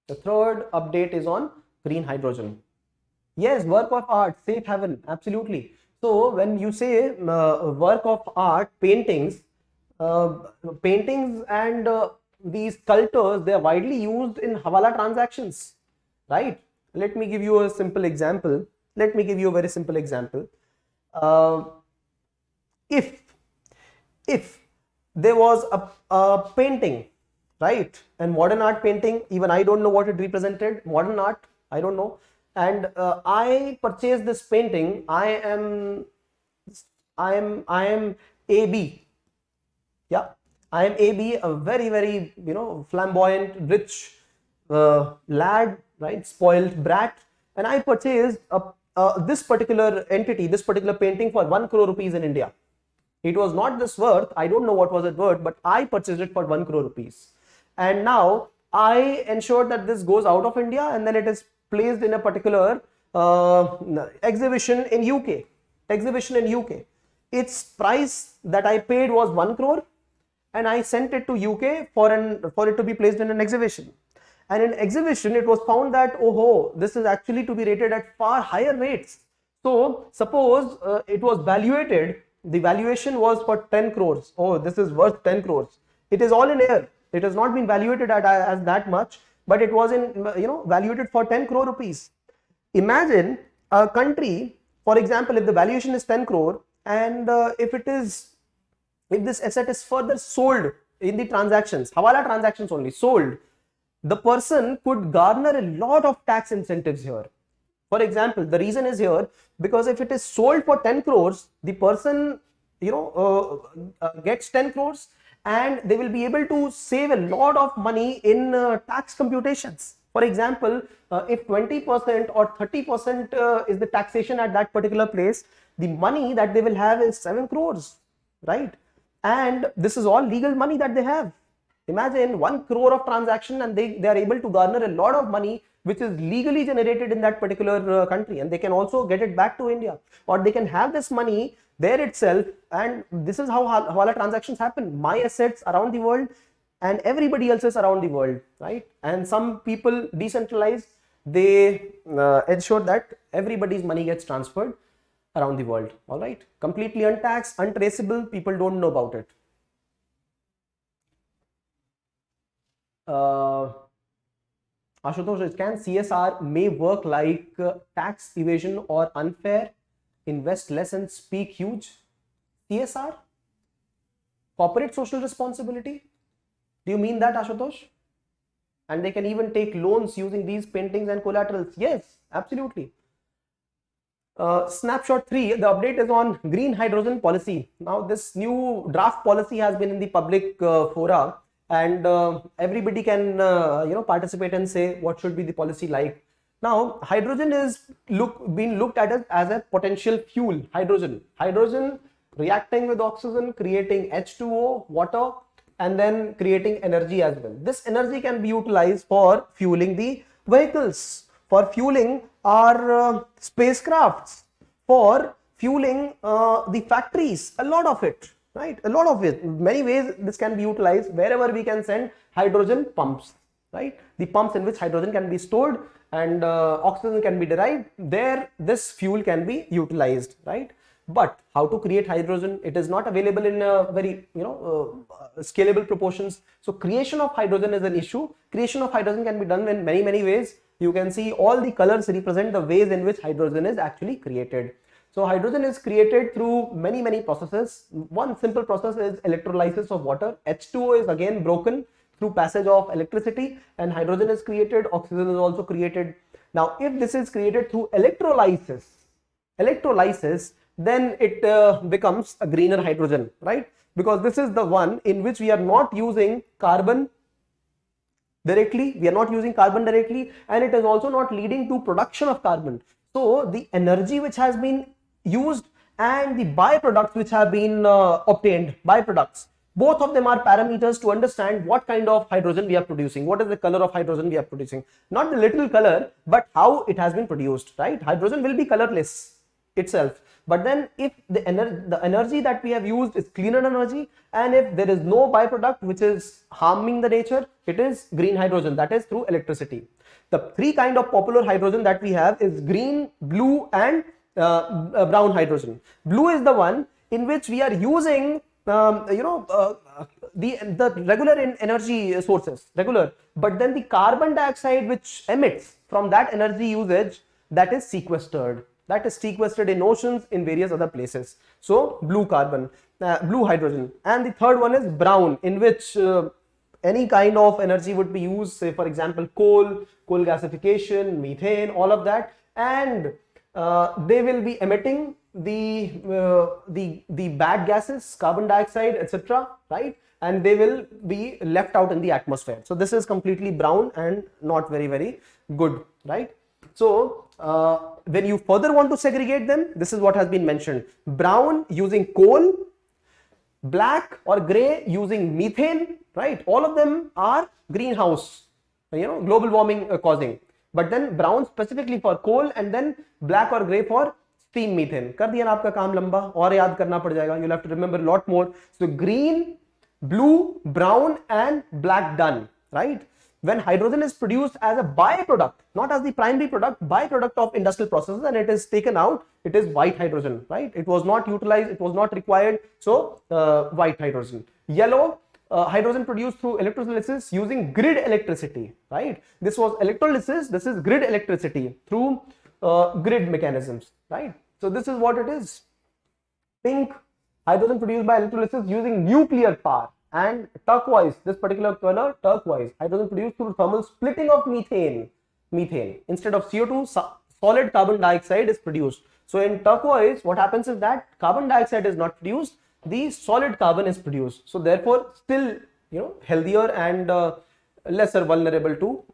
The third update is on green hydrogen. Yes, work of art, safe haven, absolutely. So when you say work of art, paintings and these sculptures, they are widely used in Hawala transactions, right? Let me give you a simple example. Let me give you a very simple example. If there was a painting, right, and modern art painting, even I don't know what it represented, modern art, I don't know, and I purchased this painting. I am AB, yeah, I am AB, a very, very flamboyant, rich lad, right, spoiled brat, and I purchased this particular entity, this particular painting for 1 crore rupees in India. It was not this worth, I don't know what was it worth, but I purchased it for 1 crore rupees. And now I ensured that this goes out of India and then it is placed in a particular exhibition in UK. Its price that I paid was 1 crore and I sent it to UK for it to be placed in an exhibition. And in exhibition, it was found that, oh, this is actually to be rated at far higher rates. So suppose it was valuated, the valuation was for 10 crores. Oh, this is worth 10 crores. It is all in air. It has not been valuated as that much, but it was valuated for 10 crore rupees. Imagine a country, for example, if the valuation is 10 crore and if this asset is further sold in the transactions, Hawala transactions only, sold, the person could garner a lot of tax incentives here. For example, the reason is here because if it is sold for 10 crores, the person gets 10 crores and they will be able to save a lot of money in tax computations. For example, if 20% or 30% is the taxation at that particular place, the money that they will have is 7 crores, right? And this is all legal money that they have. Imagine 1 crore of transaction and they are able to garner a lot of money which is legally generated in that particular country, and they can also get it back to India, or they can have this money there itself. And this is how Hawala transactions happen. My assets around the world and everybody else's around the world, right? And some people decentralized, they ensure that everybody's money gets transferred around the world. All right, completely untaxed, untraceable, people don't know about it. Ashutosh, can CSR may work like tax evasion or unfair, invest less and speak huge? CSR? Corporate social responsibility? Do you mean that, Ashutosh? And they can even take loans using these paintings and collaterals. Yes, absolutely. Snapshot 3, the update is on green hydrogen policy. Now this new draft policy has been in the public fora, and everybody can participate and say what should be the policy like. Now hydrogen is being looked at as a potential fuel. Hydrogen reacting with oxygen, creating H2O, water, and then creating energy as well. This energy can be utilized for fueling the vehicles, for fueling our spacecrafts, for fueling the factories, a lot of it, right? A lot of it. Many ways this can be utilized wherever we can send hydrogen pumps, right? The pumps in which hydrogen can be stored and oxygen can be derived, there this fuel can be utilized, right? But how to create hydrogen? It is not available in very scalable proportions. So creation of hydrogen is an issue. Creation of hydrogen can be done in many ways. You can see all the colors represent the ways in which hydrogen is actually created. So hydrogen is created through many processes. One simple process is electrolysis of water. H2O is again broken through passage of electricity, and hydrogen is created. Oxygen is also created. Now if this is created through electrolysis, then it becomes a greener hydrogen, right? Because this is the one in which we are not using carbon directly, and it is also not leading to production of carbon. So the energy which has been used and the byproducts which have been obtained, byproducts, both of them are parameters to understand what kind of hydrogen we are producing, what is the color of hydrogen we are producing. Not the little color, but how it has been produced, right? Hydrogen will be colorless itself. But then if the energy that we have used is cleaner energy, and if there is no byproduct which is harming the nature, it is green hydrogen, that is through electricity. The three kind of popular hydrogen that we have is green, blue and brown hydrogen. Blue is the one in which we are using the regular energy sources, but then the carbon dioxide which emits from that energy usage, that is sequestered. That is sequestered in oceans, in various other places. So blue hydrogen. And the third one is brown, in which any kind of energy would be used, say for example coal gasification, methane, all of that, and they will be emitting the bad gases, carbon dioxide, etc., right? And they will be left out in the atmosphere. So this is completely brown and not very good, right? So when you further want to segregate them, this is what has been mentioned: brown using coal, black or gray using methane, right? All of them are greenhouse, global warming causing. But then brown specifically for coal, and then black or gray for steam methane. कर दिया ना आपका काम लंबा, और याद करना पड़ जाएगा. You'll have to remember a lot more. So green, blue, brown and black done, right? When hydrogen is produced as a byproduct, not as the primary product, byproduct of industrial processes, and it is taken out, it is white hydrogen, right? It was not utilized, it was not required, so white hydrogen. Yellow, hydrogen produced through electrolysis using grid electricity, right? This was electrolysis, this is grid electricity through grid mechanisms, right? So this is what it is. Pink, hydrogen produced by electrolysis using nuclear power. And turquoise, this particular color, turquoise, hydrogen produced through thermal splitting of methane. Instead of CO2, solid carbon dioxide is produced. So in turquoise, what happens is that carbon dioxide is not produced, the solid carbon is produced. So therefore, still, healthier and lesser vulnerable to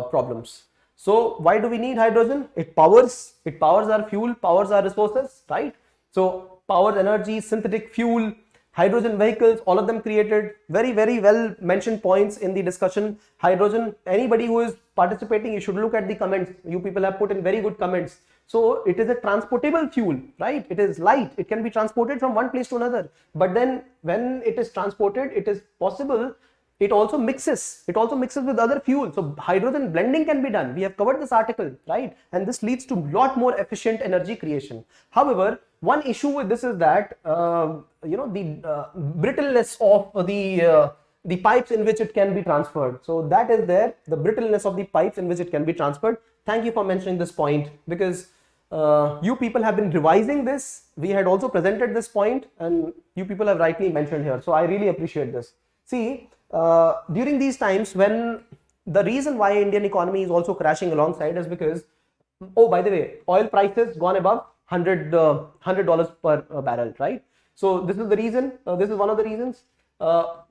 problems. So why do we need hydrogen? It powers our fuel, powers our resources, right? So powers energy, synthetic fuel, hydrogen vehicles, all of them created. Very, very well mentioned points in the discussion. Hydrogen, anybody who is participating, you should look at the comments. You people have put in very good comments. So it is a transportable fuel, right? It is light. It can be transported from one place to another. But then when it is transported, it is possible, it also mixes with other fuels. So hydrogen blending can be done. We have covered this article, right? And this leads to lot more efficient energy creation. However, one issue with this is that the brittleness of the pipes in which it can be transferred. So that is there, the brittleness of the pipes in which it can be transferred. Thank you for mentioning this point, because you people have been revising this. We had also presented this point and you people have rightly mentioned here. So I really appreciate this. See, during these times, when the reason why Indian economy is also crashing alongside is because, oh, by the way, oil prices gone above $100 per barrel, right? So this is the reason, this is one of the reasons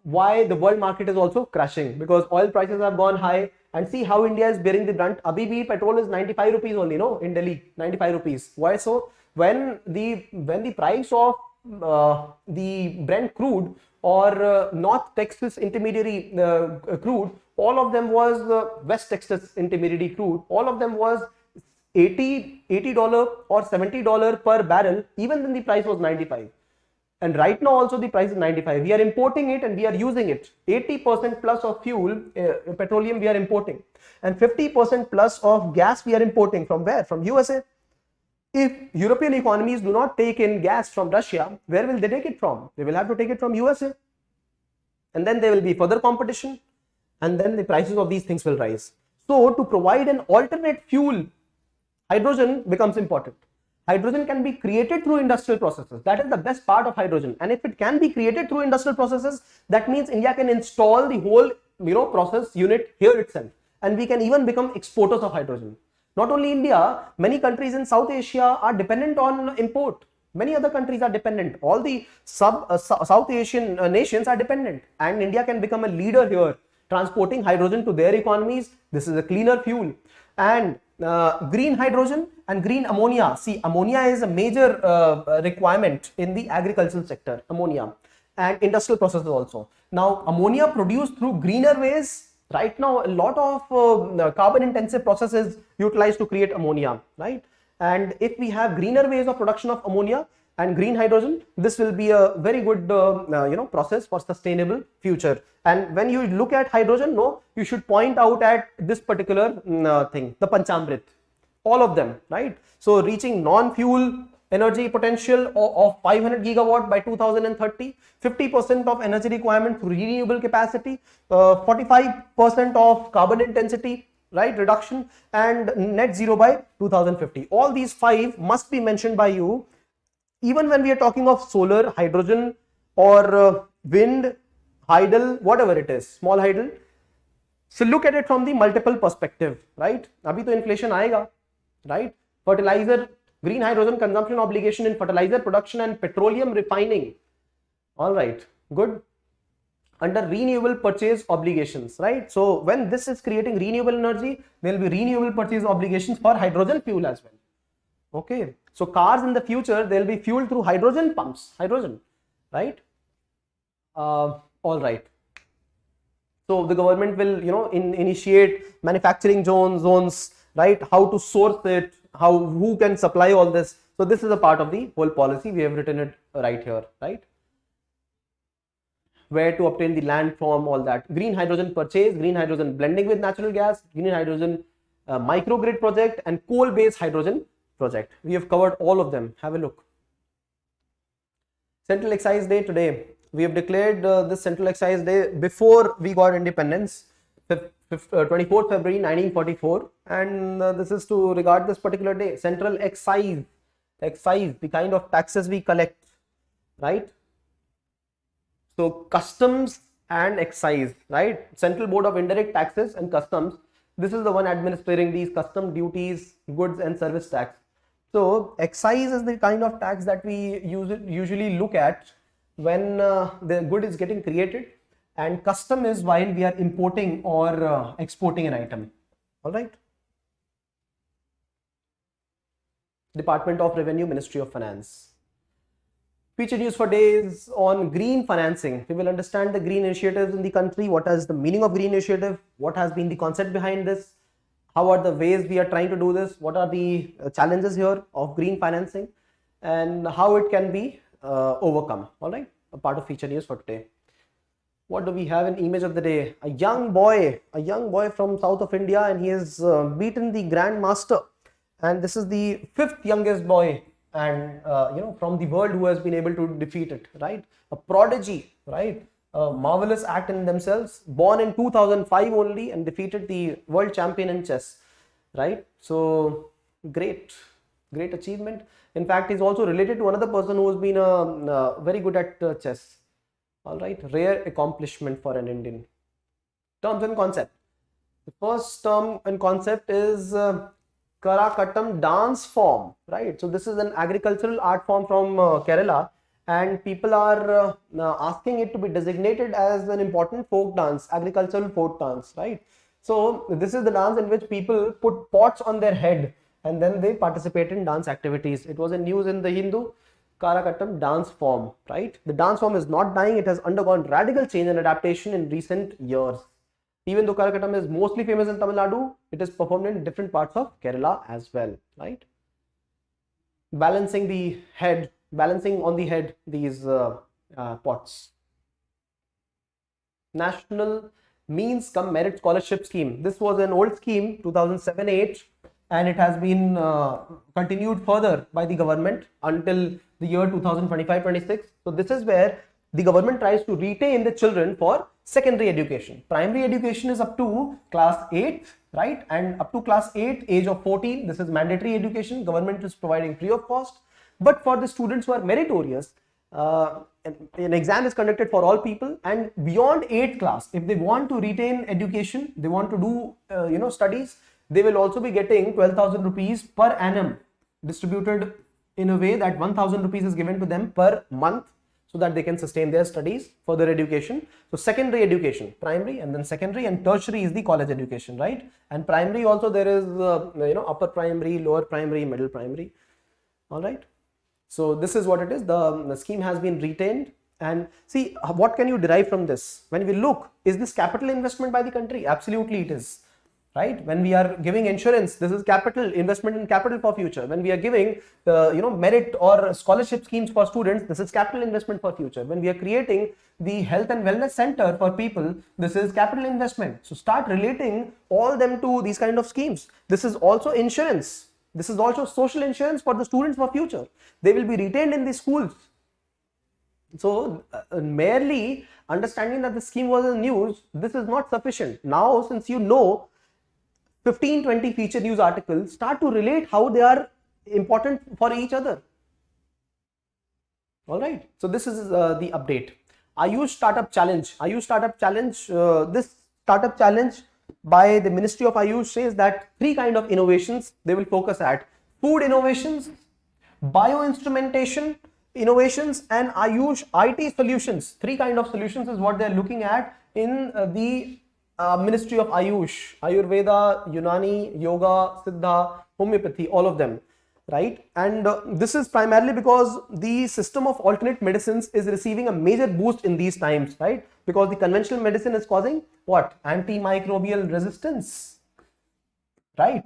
why the world market is also crashing, because oil prices have gone high. And see how India is bearing the brunt. Abhi bhi petrol is 95 rupees only, no, in Delhi, 95 rupees. Why so? When the price of the Brent crude or North Texas intermediary crude, all of them was West Texas intermediary crude, all of them was $80 or $70 per barrel, even then the price was 95. And right now also the price is 95. We are importing it and we are using it. 80% plus of fuel, petroleum we are importing. And 50% plus of gas we are importing. From where? From USA. If European economies do not take in gas from Russia, where will they take it from? They will have to take it from USA. And then there will be further competition. And then the prices of these things will rise. So to provide an alternate fuel, hydrogen becomes important. Hydrogen can be created through industrial processes. That is the best part of hydrogen. And if it can be created through industrial processes, that means India can install the whole process unit here itself. And we can even become exporters of hydrogen. Not only India, many countries in South Asia are dependent on import. Many other countries are dependent. All the South Asian nations are dependent. And India can become a leader here, transporting hydrogen to their economies. This is a cleaner fuel. And green hydrogen and green ammonia. See, ammonia is a major requirement in the agricultural sector, ammonia, and industrial processes also. Now, ammonia produced through greener ways. Right now, a lot of carbon intensive processes utilized to create ammonia, right? And if we have greener ways of production of ammonia and green hydrogen, this will be a very good process for sustainable future. And when you look at hydrogen, you should point out at this particular thing, the Panchamrit, all of them, right? So reaching non-fuel energy potential of 500 gigawatt by 2030, 50% of energy requirement through renewable capacity, 45% of carbon intensity, right, reduction, and net zero by 2050. All these 5 must be mentioned by you. Even when we are talking of solar, hydrogen, or wind, hydel, whatever it is, small hydel. So look at it from the multiple perspective, right? Abhi to inflation aayega, right? Fertilizer, green hydrogen consumption obligation in fertilizer production and petroleum refining. All right, good. under renewable purchase obligations, right? So when this is creating renewable energy, there will be renewable purchase obligations for hydrogen fuel as well. Okay, so cars in the future, they'll be fueled through hydrogen pumps, hydrogen, right? All right. So the government will, initiate manufacturing zones, right? How to source it, who can supply all this. So this is a part of the whole policy. We have written it right here, right? Where to obtain the land from, all that. Green hydrogen purchase, green hydrogen blending with natural gas, green hydrogen microgrid project, and coal-based hydrogen project. We have covered all of them. Have a look. Central Excise Day today. We have declared this Central Excise Day before we got independence, 24th February 1944, and this is to regard this particular day. Central Excise, the kind of taxes we collect, right? So customs and excise, right? Central Board of Indirect Taxes and Customs. This is the one administering these custom duties, goods and service tax. So excise is the kind of tax that we usually look at when the good is getting created, and custom is while we are importing or exporting an item. All right. Department of Revenue, Ministry of Finance. Feature news for days on green financing. We will understand the green initiatives in the country. What is the meaning of green initiative? What has been the concept behind this? How are the ways we are trying to do this? What are the challenges here of green financing, and how it can be overcome? All right, a part of feature news for today. What do we have in image of the day? A young boy from south of India, and he has beaten the grandmaster, and this is the 5th youngest boy, and from the world who has been able to defeat it, right? A prodigy, right? A marvelous act in themselves, born in 2005 only and defeated the world champion in chess, right? So great achievement. In fact, he's also related to another person who has been very good at chess. All right, rare accomplishment for an Indian. Terms and concept. The first term and concept is Karakattam dance form, right? So this is an agricultural art form from Kerala, and people are asking it to be designated as an important folk dance, agricultural folk dance, right? So this is the dance in which people put pots on their head and then they participate in dance activities. It was in news in the Hindu. Karakattam dance form, right? The dance form is not dying. It has undergone radical change and adaptation in recent years. Even though Karakattam is mostly famous in Tamil Nadu, it is performed in different parts of Kerala as well, right? Balancing on the head these pots. National Means-cum-Merit scholarship scheme. This was an old scheme, 2007-8, and it has been continued further by the government until the year 2025-26. So this is where the government tries to retain the children for secondary education. Primary education is up to class 8, right? And up to class 8, age of 14, this is mandatory education. Government is providing free of cost. But for the students who are meritorious, an exam is conducted for all people, and beyond 8th class, if they want to retain education, they want to do studies, they will also be getting 12,000 rupees per annum, distributed in a way that 1,000 rupees is given to them per month, so that they can sustain their studies, further education. So secondary education, primary and then secondary, and tertiary is the college education, right? And primary also there is upper primary, lower primary, middle primary. All right. So this is what it is. The scheme has been retained. And see, what can you derive from this? When we look, is this capital investment by the country? Absolutely it is. Right? When we are giving insurance, this is capital investment in capital for future. When we are giving merit or scholarship schemes for students, this is capital investment for future. When we are creating the health and wellness center for people, this is capital investment. So start relating all them to these kind of schemes. This is also insurance. This is also social insurance for the students for future. They will be retained in the schools. So merely understanding that the scheme was in news, this is not sufficient. Now, since you know 15-20 feature news articles, start to relate how they are important for each other. All right. So this is the update. Ayush Startup Challenge. Ayush Startup Challenge. This startup challenge by the Ministry of Ayush says that 3 kind of innovations they will focus at: food innovations, bioinstrumentation, innovations and Ayush IT solutions. Three kind of solutions is what they're looking at in the Ministry of Ayush, Ayurveda, Unani, Yoga, Siddha, homeopathy, all of them, right? And this is primarily because the system of alternate medicines is receiving a major boost in these times, right? Because the conventional medicine is causing what? Antimicrobial resistance, right?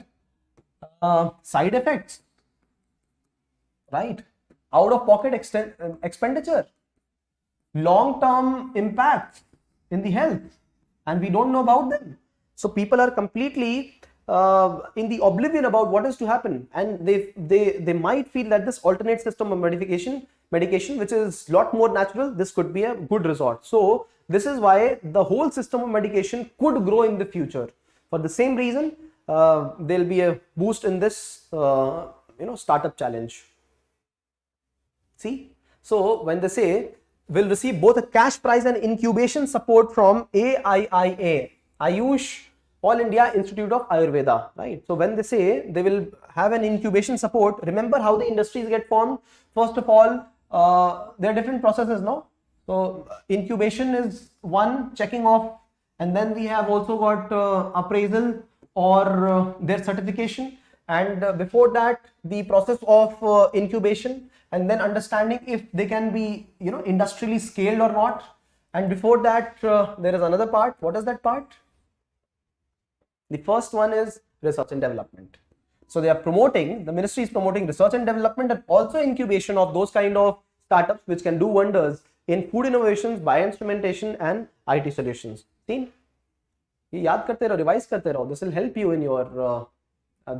Side effects, right? Out of pocket expenditure, long term impacts in the health, and we don't know about them. So people are completely in the oblivion about what is to happen, and they might feel that this alternate system of medication, which is lot more natural, this could be a good resort. So this is why the whole system of medication could grow in the future. For the same reason, there'll be a boost in this startup challenge. See, so when they say will receive both a cash prize and incubation support from AIIA, Ayush, All India Institute of Ayurveda, right? So when they say they will have an incubation support, remember how the industries get formed. First of all, there are different processes, no? So incubation is one, checking off, and then we have also got appraisal or their certification, and before that the process of incubation, and then understanding if they can be industrially scaled or not, and before that there is another part. What is that part? The first one is research and development. So they are promoting, the ministry is promoting research and development and also incubation of those kind of startups which can do wonders in food innovations, bioinstrumentation and IT solutions. See, ye yaad karte raho, revise karte raho. This will help you in your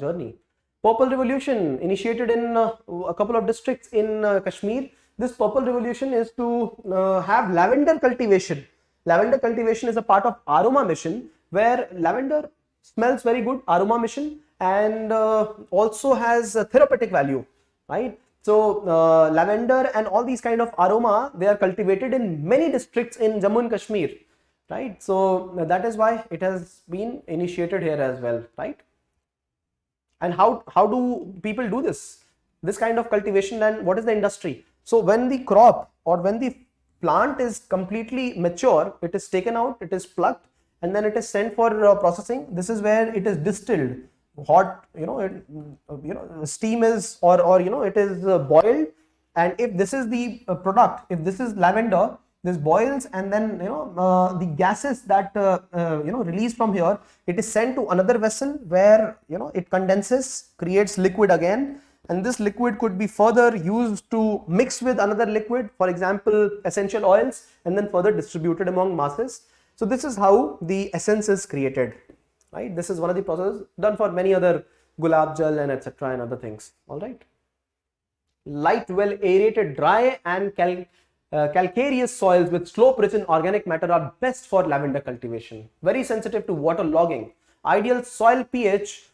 journey. Purple Revolution initiated in a couple of districts in Kashmir. This Purple Revolution is to have lavender cultivation. Lavender cultivation is a part of Aroma Mission, where lavender smells very good, Aroma Mission, and also has a therapeutic value, right? So lavender and all these kind of aroma, they are cultivated in many districts in Jammu and Kashmir, right? So that is why it has been initiated here as well, right? And how do people do this kind of cultivation, and what is the industry? So when the crop or when the plant is completely mature, it is taken out, it is plucked, and then it is sent for processing. This is where it is distilled, hot, steam is or it is boiled, and if this is the product, if this is lavender, this boils, and then the gases that release from here, it is sent to another vessel where it condenses, creates liquid again, and this liquid could be further used to mix with another liquid, for example essential oils, and then further distributed among masses. So this is how the essence is created, right? This is one of the processes done for many other gulab jal and etc. and other things. All right. Light, well aerated, dry and calcareous soils with slope rich in organic matter are best for lavender cultivation. Very sensitive to water logging. Ideal soil pH,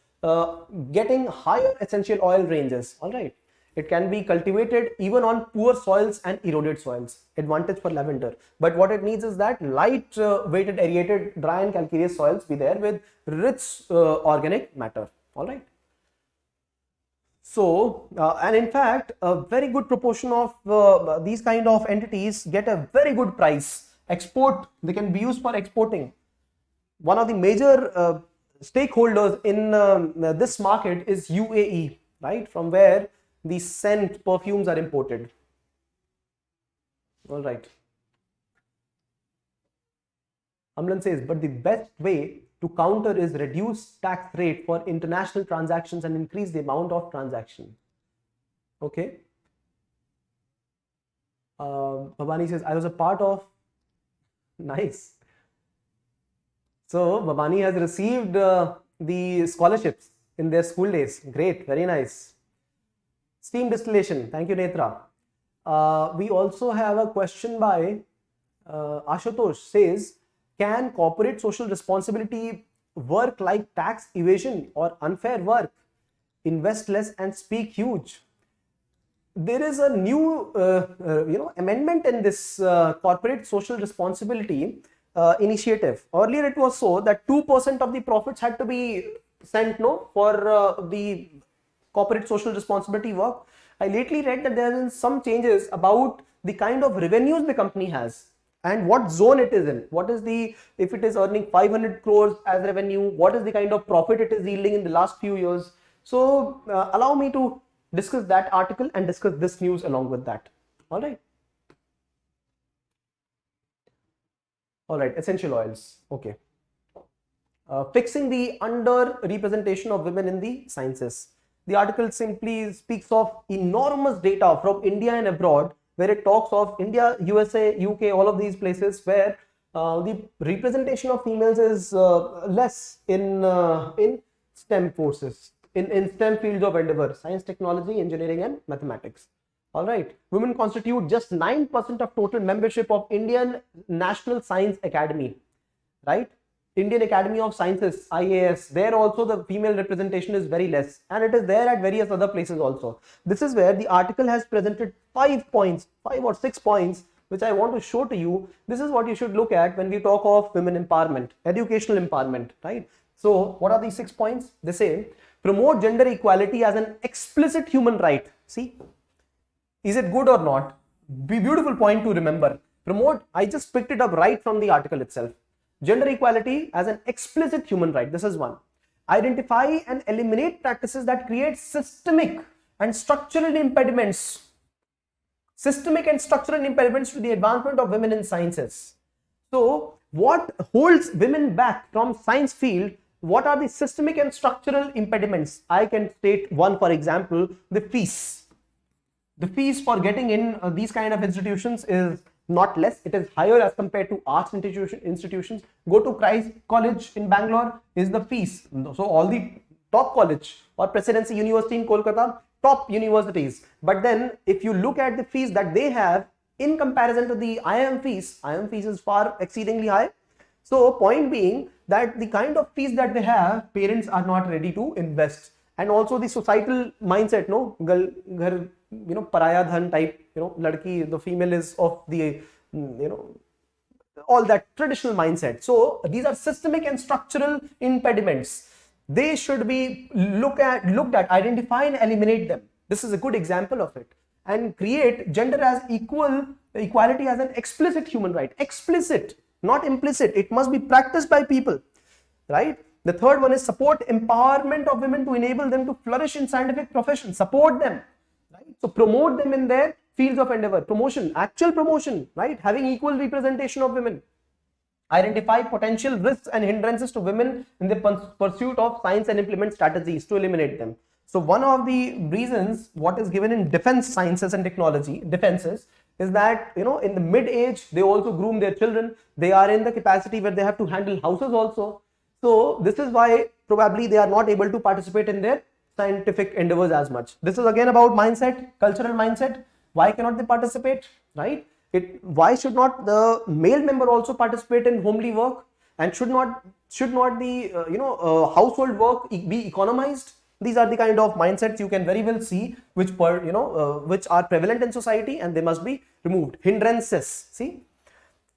getting higher essential oil ranges. All right. It can be cultivated even on poor soils and eroded soils. Advantage for lavender. But what it needs is that light weighted aerated dry and calcareous soils be there with rich organic matter. All right. So, and in fact, a very good proportion of these kind of entities get a very good price. Export, they can be used for exporting. One of the major stakeholders in this market is UAE, right? From where the scent perfumes are imported. All right. Amlan says, but the best way to counter is reduce tax rate for international transactions and increase the amount of transaction. Okay. Babani says, I was a part of. Nice. So Babani has received the scholarships in their school days. Great, very nice. Steam distillation. Thank you, Netra. We also have a question by Ashutosh. Says, can corporate social responsibility work like tax evasion or unfair work? Invest less and speak huge. There is a new amendment in this corporate social responsibility initiative. Earlier it was so that 2% of the profits had to be sent for the corporate social responsibility work, I lately read that there are some changes about the kind of revenues the company has and what zone it is in. What is the, if it is earning 500 crores as revenue, what is the kind of profit it is yielding in the last few years. So allow me to discuss that article and discuss this news along with that. All right. All right, essential oils. Okay. Fixing the under-representation of women in the sciences. The article simply speaks of enormous data from India and abroad, where it talks of India, USA, UK, all of these places where the representation of females is less in STEM courses, in STEM fields of endeavor, science, technology, engineering, and mathematics. All right, women constitute just 9% of total membership of Indian National Science Academy, right? Indian Academy of Sciences, IAS, there also the female representation is very less, and it is there at various other places also. This is where the article has presented 5 points, 5 or 6 points, which I want to show to you. This is what you should look at when we talk of women empowerment, educational empowerment, right? So what are these 6 points? They say, promote gender equality as an explicit human right. See, is it good or not? Beautiful point to remember. Promote, I just picked it up right from the article itself. Gender equality as an explicit human right. This is one. Identify and eliminate practices that create systemic and structural impediments. Systemic and structural impediments to the advancement of women in sciences. So, what holds women back from science field? What are the systemic and structural impediments? I can state one, for example, the fees. The fees for getting in these kind of institutions is not less, it is higher as compared to arts institutions. Go to Christ College in Bangalore, is the fees. So all the top college or Presidency University in Kolkata, top universities. But then if you look at the fees that they have in comparison to the IIM fees is far exceedingly high. So point being that the kind of fees that they have, parents are not ready to invest. And also the societal mindset, no, paraya dhan type, ladki, the female is of the, all that traditional mindset. So these are systemic and structural impediments. They should be looked at, identify and eliminate them. This is a good example of it. And create gender as equality as an explicit human right. Explicit, not implicit. It must be practiced by people, right? The third one is support empowerment of women to enable them to flourish in scientific professions. Support them, right? So promote them in their fields of endeavor. Promotion, actual promotion, right? Having equal representation of women. Identify potential risks and hindrances to women in the pursuit of science and implement strategies to eliminate them. So one of the reasons what is given in defense sciences and technology, defenses, is that, in the mid-age, they also groom their children. They are in the capacity where they have to handle houses also. So this is why probably they are not able to participate in their scientific endeavors as much. This is again about mindset, cultural mindset. Why cannot they participate, right? Why should not the male member also participate in homely work? And should not the household work be economized? These are the kind of mindsets you can very well see which are prevalent in society, and they must be removed. Hindrances, see?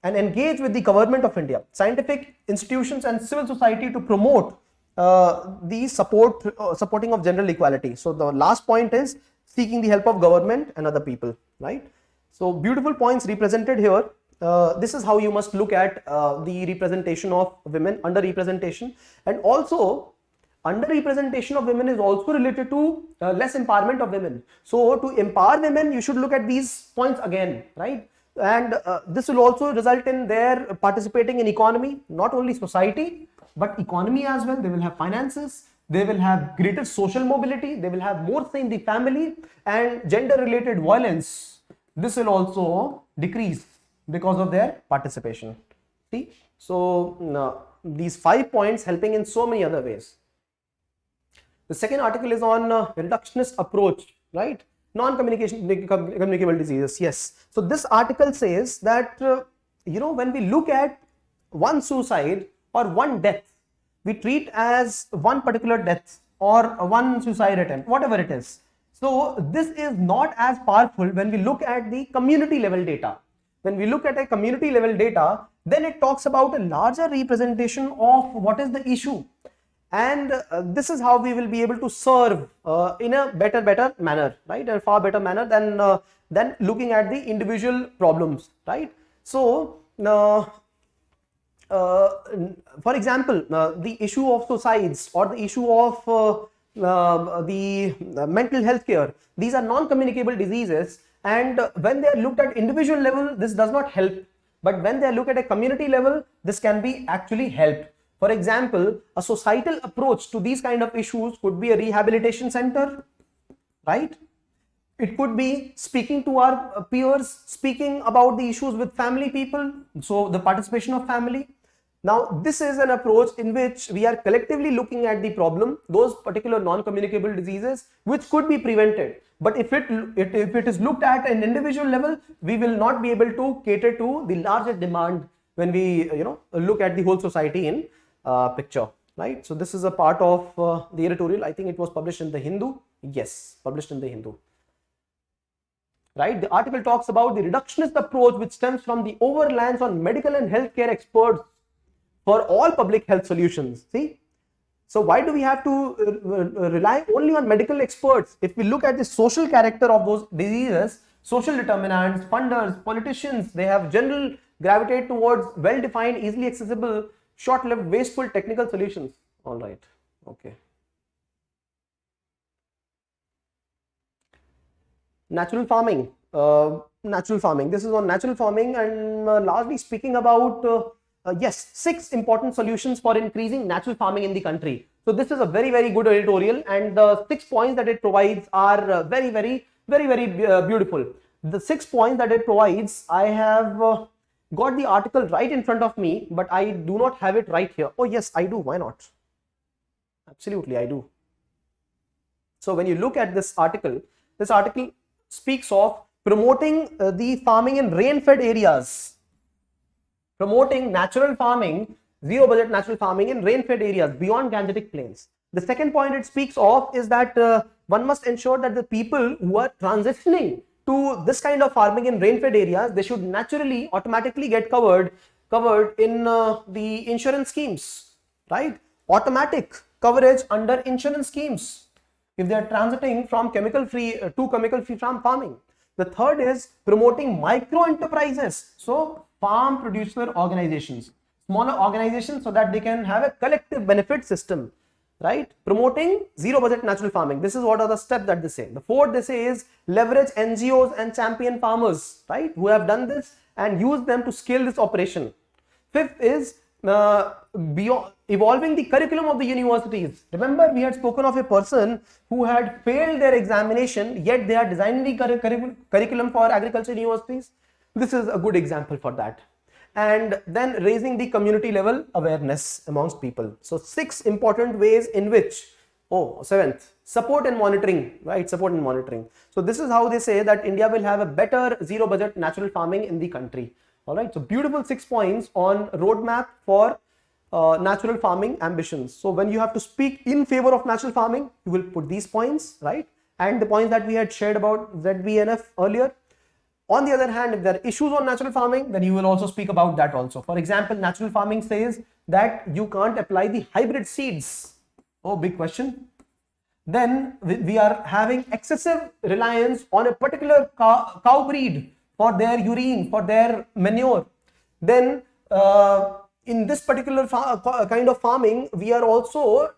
And engage with the government of India, scientific institutions and civil society to promote the supporting of gender equality. So the last point is seeking the help of government and other people, right? So beautiful points represented here. This is how you must look at the representation of women, under-representation, and also under-representation of women is also related to less empowerment of women. So to empower women, you should look at these points again, right? And this will also result in their participating in economy, not only society, but economy as well. They will have finances, they will have greater social mobility, they will have more say in the family, and gender-related violence. This will also decrease because of their participation. See, so these 5 points helping in so many other ways. The second article is on reductionist approach, right? Non-communicable diseases. Yes. So this article says that when we look at one suicide or one death, we treat as one particular death or one suicide attempt, whatever it is. So this is not as powerful when we look at the community level data. When we look at a community level data, then it talks about a larger representation of what is the issue. and this is how we will be able to serve in a better manner, right, a far better manner than looking at the individual problems, right. So for example, the issue of suicides or the issue of the mental health care, these are non-communicable diseases, and when they are looked at individual level, this does not help, but when they look at a community level, this can be actually helped. For example, a societal approach to these kind of issues could be a rehabilitation center, right. It could be speaking to our peers, speaking about the issues with family people, so the participation of family. Now, this is an approach in which we are collectively looking at the problem, those particular non-communicable diseases which could be prevented. But if it is looked at an individual level, we will not be able to cater to the larger demand when we look at the whole society in picture, right. So this is a part of the editorial. I think it was published in the Hindu. Yes, published in the Hindu. Right, the article talks about the reductionist approach which stems from the over-reliance on medical and healthcare experts for all public health solutions. See, so why do we have to rely only on medical experts? If we look at the social character of those diseases, social determinants, funders, politicians, they have general gravitate towards well-defined, easily accessible, short-lived, wasteful technical solutions. All right, okay. Natural farming. This is on natural farming, and largely speaking about yes, 6 important solutions for increasing natural farming in the country. So this is a very good editorial, and the 6 points that it provides are very beautiful. The 6 points that it provides, I have got the article right in front of me, but I do not have it right here. Oh yes, I do. Why not? Absolutely, I do. So when you look at this article speaks of promoting the farming in rain-fed areas, promoting natural farming, zero budget natural farming in rain-fed areas beyond Gangetic plains. The second point it speaks of is that one must ensure that the people who are transitioning to this kind of farming in rain-fed areas, they should naturally, automatically get covered in the insurance schemes, right? Automatic coverage under insurance schemes if they are transiting from chemical-free to chemical-free farming. The third is promoting micro enterprises, so farm producer organizations, smaller organizations, so that they can have a collective benefit system, right? Promoting zero budget natural farming. This is what are the steps that they say. The fourth they say is leverage NGOs and champion farmers, right, who have done this, and use them to scale this operation. Fifth is beyond evolving the curriculum of the universities. Remember, we had spoken of a person who had failed their examination, yet they are designing the curriculum for agriculture universities. This is a good example for that. And then raising the community level awareness amongst people. So 6 important ways in which, seventh, support and monitoring, right? Support and monitoring. So this is how they say that India will have a better zero budget natural farming in the country. All right, so beautiful 6 points on roadmap for natural farming ambitions. So when you have to speak in favor of natural farming, you will put these points, right? And the points that we had shared about ZBNF earlier. On the other hand, if there are issues on natural farming, then you will also speak about that also. For example, natural farming says that you can't apply the hybrid seeds. Oh, big question. Then we are having excessive reliance on a particular cow breed for their urine, for their manure. Then in this particular kind of farming, we are also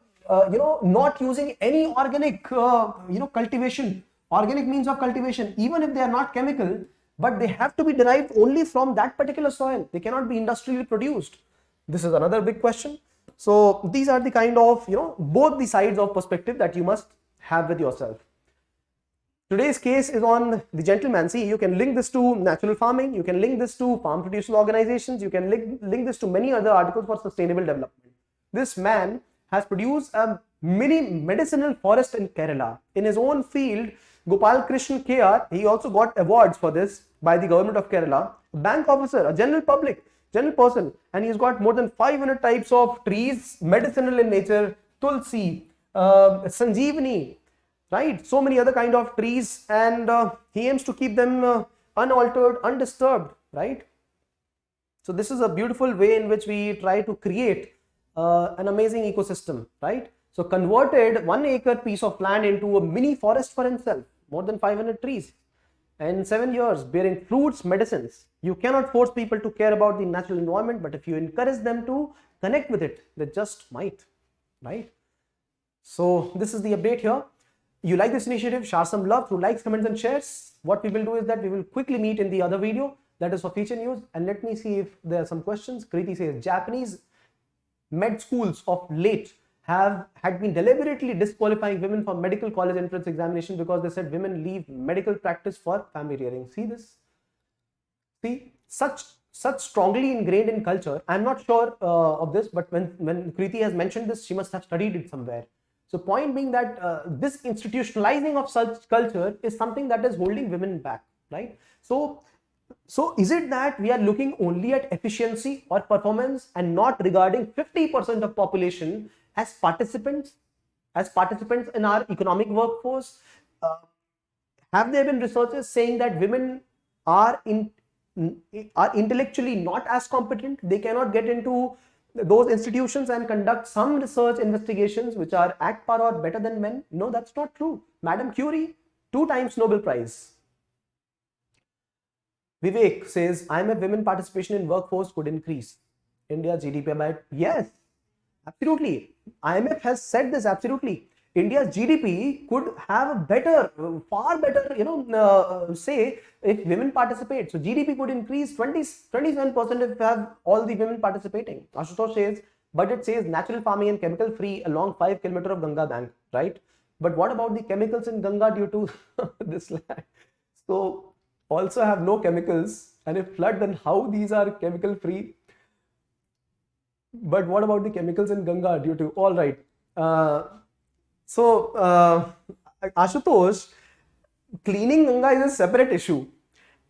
not using any organic cultivation, organic means of cultivation, even if they are not chemical, but they have to be derived only from that particular soil. They cannot be industrially produced. This is another big question. So these are the kind of both the sides of perspective that you must have with yourself. Today's case is on the gentleman. See, you can link this to natural farming, you can link this to farm producer organizations, you can link this to many other articles for sustainable development. This man has produced a mini medicinal forest in Kerala. In his own field, Gopal Krishnan KR, he also got awards for this by the government of Kerala. A bank officer, a general person, and he's got more than 500 types of trees, medicinal in nature, tulsi, sanjeevani, right? So many other kind of trees, and he aims to keep them unaltered, undisturbed, right? So this is a beautiful way in which we try to create an amazing ecosystem, right? So converted 1 acre piece of land into a mini forest for himself, more than 500 trees, and 7 years bearing fruits, medicines. You cannot force people to care about the natural environment, but if you encourage them to connect with it, they just might, right? So this is the update here. You like this initiative, share some love through likes, comments and shares. What we will do is that we will quickly meet in the other video, that is for feature news. And let me see if there are some questions. Kriti says, Japanese med schools of late had been deliberately disqualifying women for medical college entrance examination because they said women leave medical practice for family rearing. See this? See, such strongly ingrained in culture. I'm not sure of this, but when Kriti has mentioned this, she must have studied it somewhere. So point being that this institutionalizing of such culture is something that is holding women back, right? So is it that we are looking only at efficiency or performance and not regarding 50% of population as participants in our economic workforce? Have there been researchers saying that women are intellectually not as competent? They cannot get into those institutions and conduct some research investigations which are at par or better than men? No, that's not true. Madam Curie, 2 times Nobel Prize. Vivek says, IMF women participation in workforce could increase India's GDP by, yes, absolutely. IMF has said this, absolutely. India's GDP could have a better, far better, say if women participate. So GDP could increase 27% if we have all the women participating. Ashutosh says, budget says natural farming and chemical free along 5 kilometers of Ganga bank, right? But what about the chemicals in Ganga due to this land? So also have no chemicals, and if flood, then how these are chemical free? But what about the chemicals in Ganga due to, all right. Ashutosh, cleaning Ganga is a separate issue,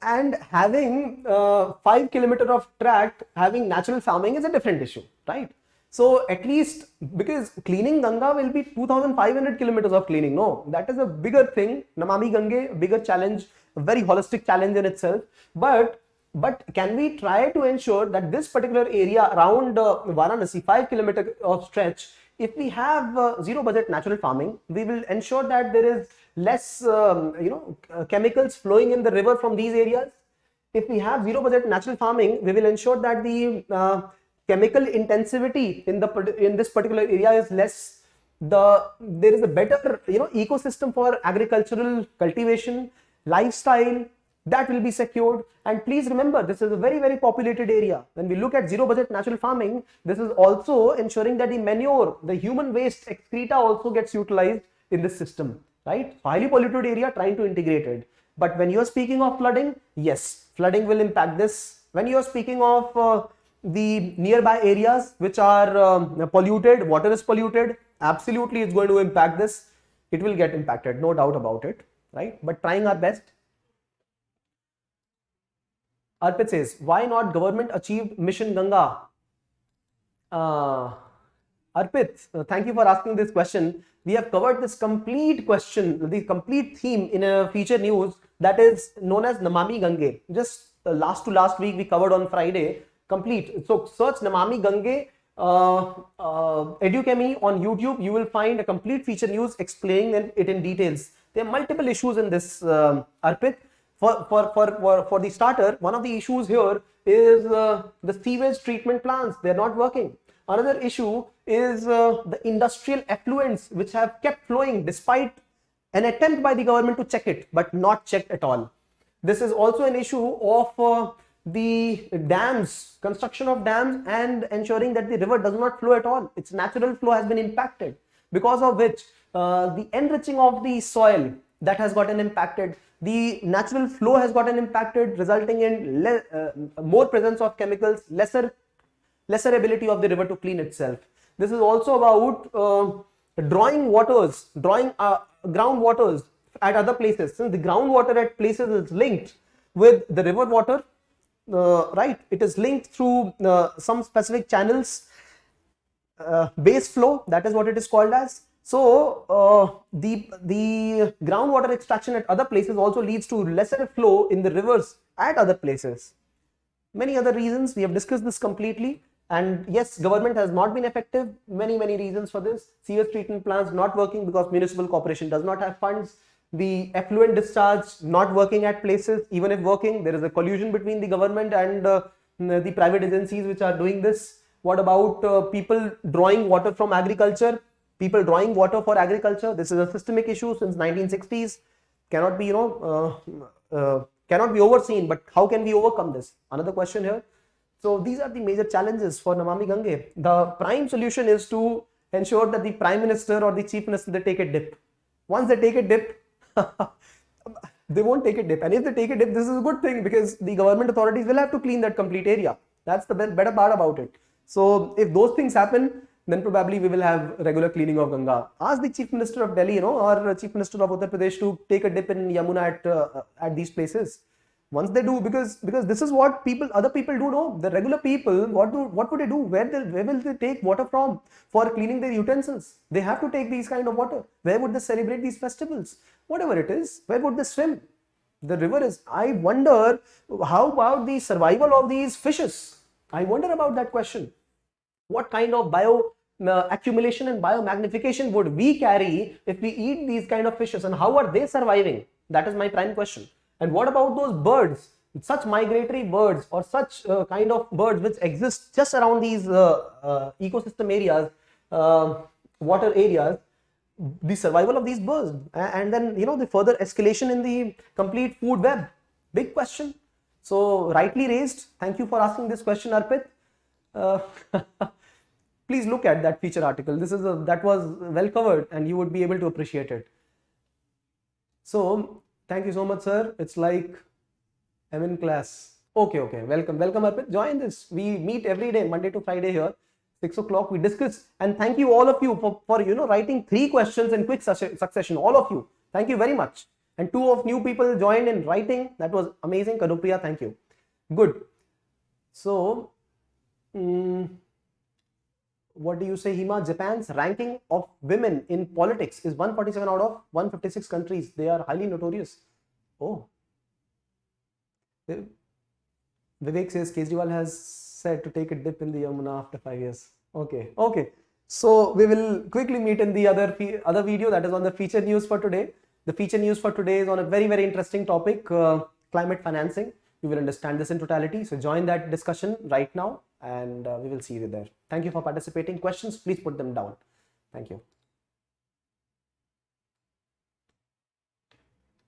and having 5 kilometers of tract, having natural farming is a different issue, right? So at least, because cleaning Ganga will be 2,500 kilometers of cleaning. No, that is a bigger thing. Namami Gange, a bigger challenge, a very holistic challenge in itself. But can we try to ensure that this particular area around Varanasi, 5 kilometers of stretch, if we have zero budget natural farming, we will ensure that there is less chemicals flowing in the river from these areas. If we have zero budget natural farming, we will ensure that the chemical intensivity in this particular area is less. There is a better ecosystem for agricultural cultivation, lifestyle, that will be secured. And please remember, this is a very, very populated area. When we look at zero budget natural farming, this is also ensuring that the manure, the human waste excreta also gets utilized in this system, right? Highly polluted area, trying to integrate it. But when you are speaking of flooding, yes, flooding will impact this. When you are speaking of the nearby areas which are polluted, water is polluted, absolutely it's going to impact this. It will get impacted, no doubt about it, right? But trying our best. Arpit says, why not government achieved Mission Ganga? Arpit, thank you for asking this question. We have covered this complete question, the complete theme in a feature news that is known as Namami Gange. Just last week we covered on Friday, complete. So search Namami Gange, Edukemy on YouTube. You will find a complete feature news explaining it in details. There are multiple issues in this, Arpit. For the starter, one of the issues here is the sewage treatment plants. They're not working. Another issue is the industrial effluents which have kept flowing despite an attempt by the government to check it, but not checked at all. This is also an issue of the dams, construction of dams, and ensuring that the river does not flow at all. Its natural flow has been impacted, because of which the enriching of the soil that has gotten impacted. The natural flow has gotten impacted, resulting in more presence of chemicals, lesser ability of the river to clean itself. This is also about drawing groundwaters at other places. Since the groundwater at places is linked with the river water, right? It is linked through some specific channels, base flow, that is what it is called as. So the groundwater extraction at other places also leads to lesser flow in the rivers at other places. Many other reasons, we have discussed this completely, And yes, government has not been effective. Many reasons for this. Sewage treatment plants not working because municipal corporation does not have funds. The effluent discharge not working at places. Even if working, there is a collusion between the government and the private agencies which are doing this. What about people drawing water from agriculture? People drawing water for agriculture. This is a systemic issue since 1960s. Cannot be, cannot be overseen. But how can we overcome this? Another question here. So these are the major challenges for Namami Gange. The prime solution is to ensure that the Prime Minister or the Chief Minister, they take a dip. Once they take a dip, they won't take a dip. And if they take a dip, this is a good thing because the government authorities will have to clean that complete area. That's the better part about it. So if those things happen, then probably we will have regular cleaning of Ganga. Ask the Chief Minister of Delhi, or Chief Minister of Uttar Pradesh to take a dip in Yamuna at these places. Once they do, because this is what other people do, no? The regular people, what would they do? Where will they take water from for cleaning their utensils? They have to take these kind of water. Where would they celebrate these festivals? Whatever it is, where would they swim? The river is, I wonder, how about the survival of these fishes? I wonder about that question. What kind of bio accumulation and biomagnification would we carry if we eat these kind of fishes, and how are they surviving? That is my prime question. And what about those birds, such migratory birds or such kind of birds which exist just around these ecosystem areas, water areas, the survival of these birds, and then the further escalation in the complete food web? Big question. So rightly raised. Thank you for asking this question, Arpit. Please look at that feature article. That was well covered, and you would be able to appreciate it. So thank you so much, sir. It's like I'm in class. Okay. Welcome, Arpit. Join this. We meet every day, Monday to Friday here, 6 o'clock. We discuss. And thank you all of you for writing 3 questions in quick succession. All of you. Thank you very much. And 2 of new people joined in writing. That was amazing. Kanupriya, thank you. Good. So, what do you say, Hima? Japan's ranking of women in politics is 147 out of 156 countries. They are highly notorious. Oh. Vivek says Kejriwal has said to take a dip in the Yamuna after 5 years. Okay. So we will quickly meet in the other video, that is on the feature news for today. The feature news for today is on a very interesting topic, climate financing. We will understand this in totality. So join that discussion right now, and we will see you there. Thank you for participating. Questions, please put them down. Thank you.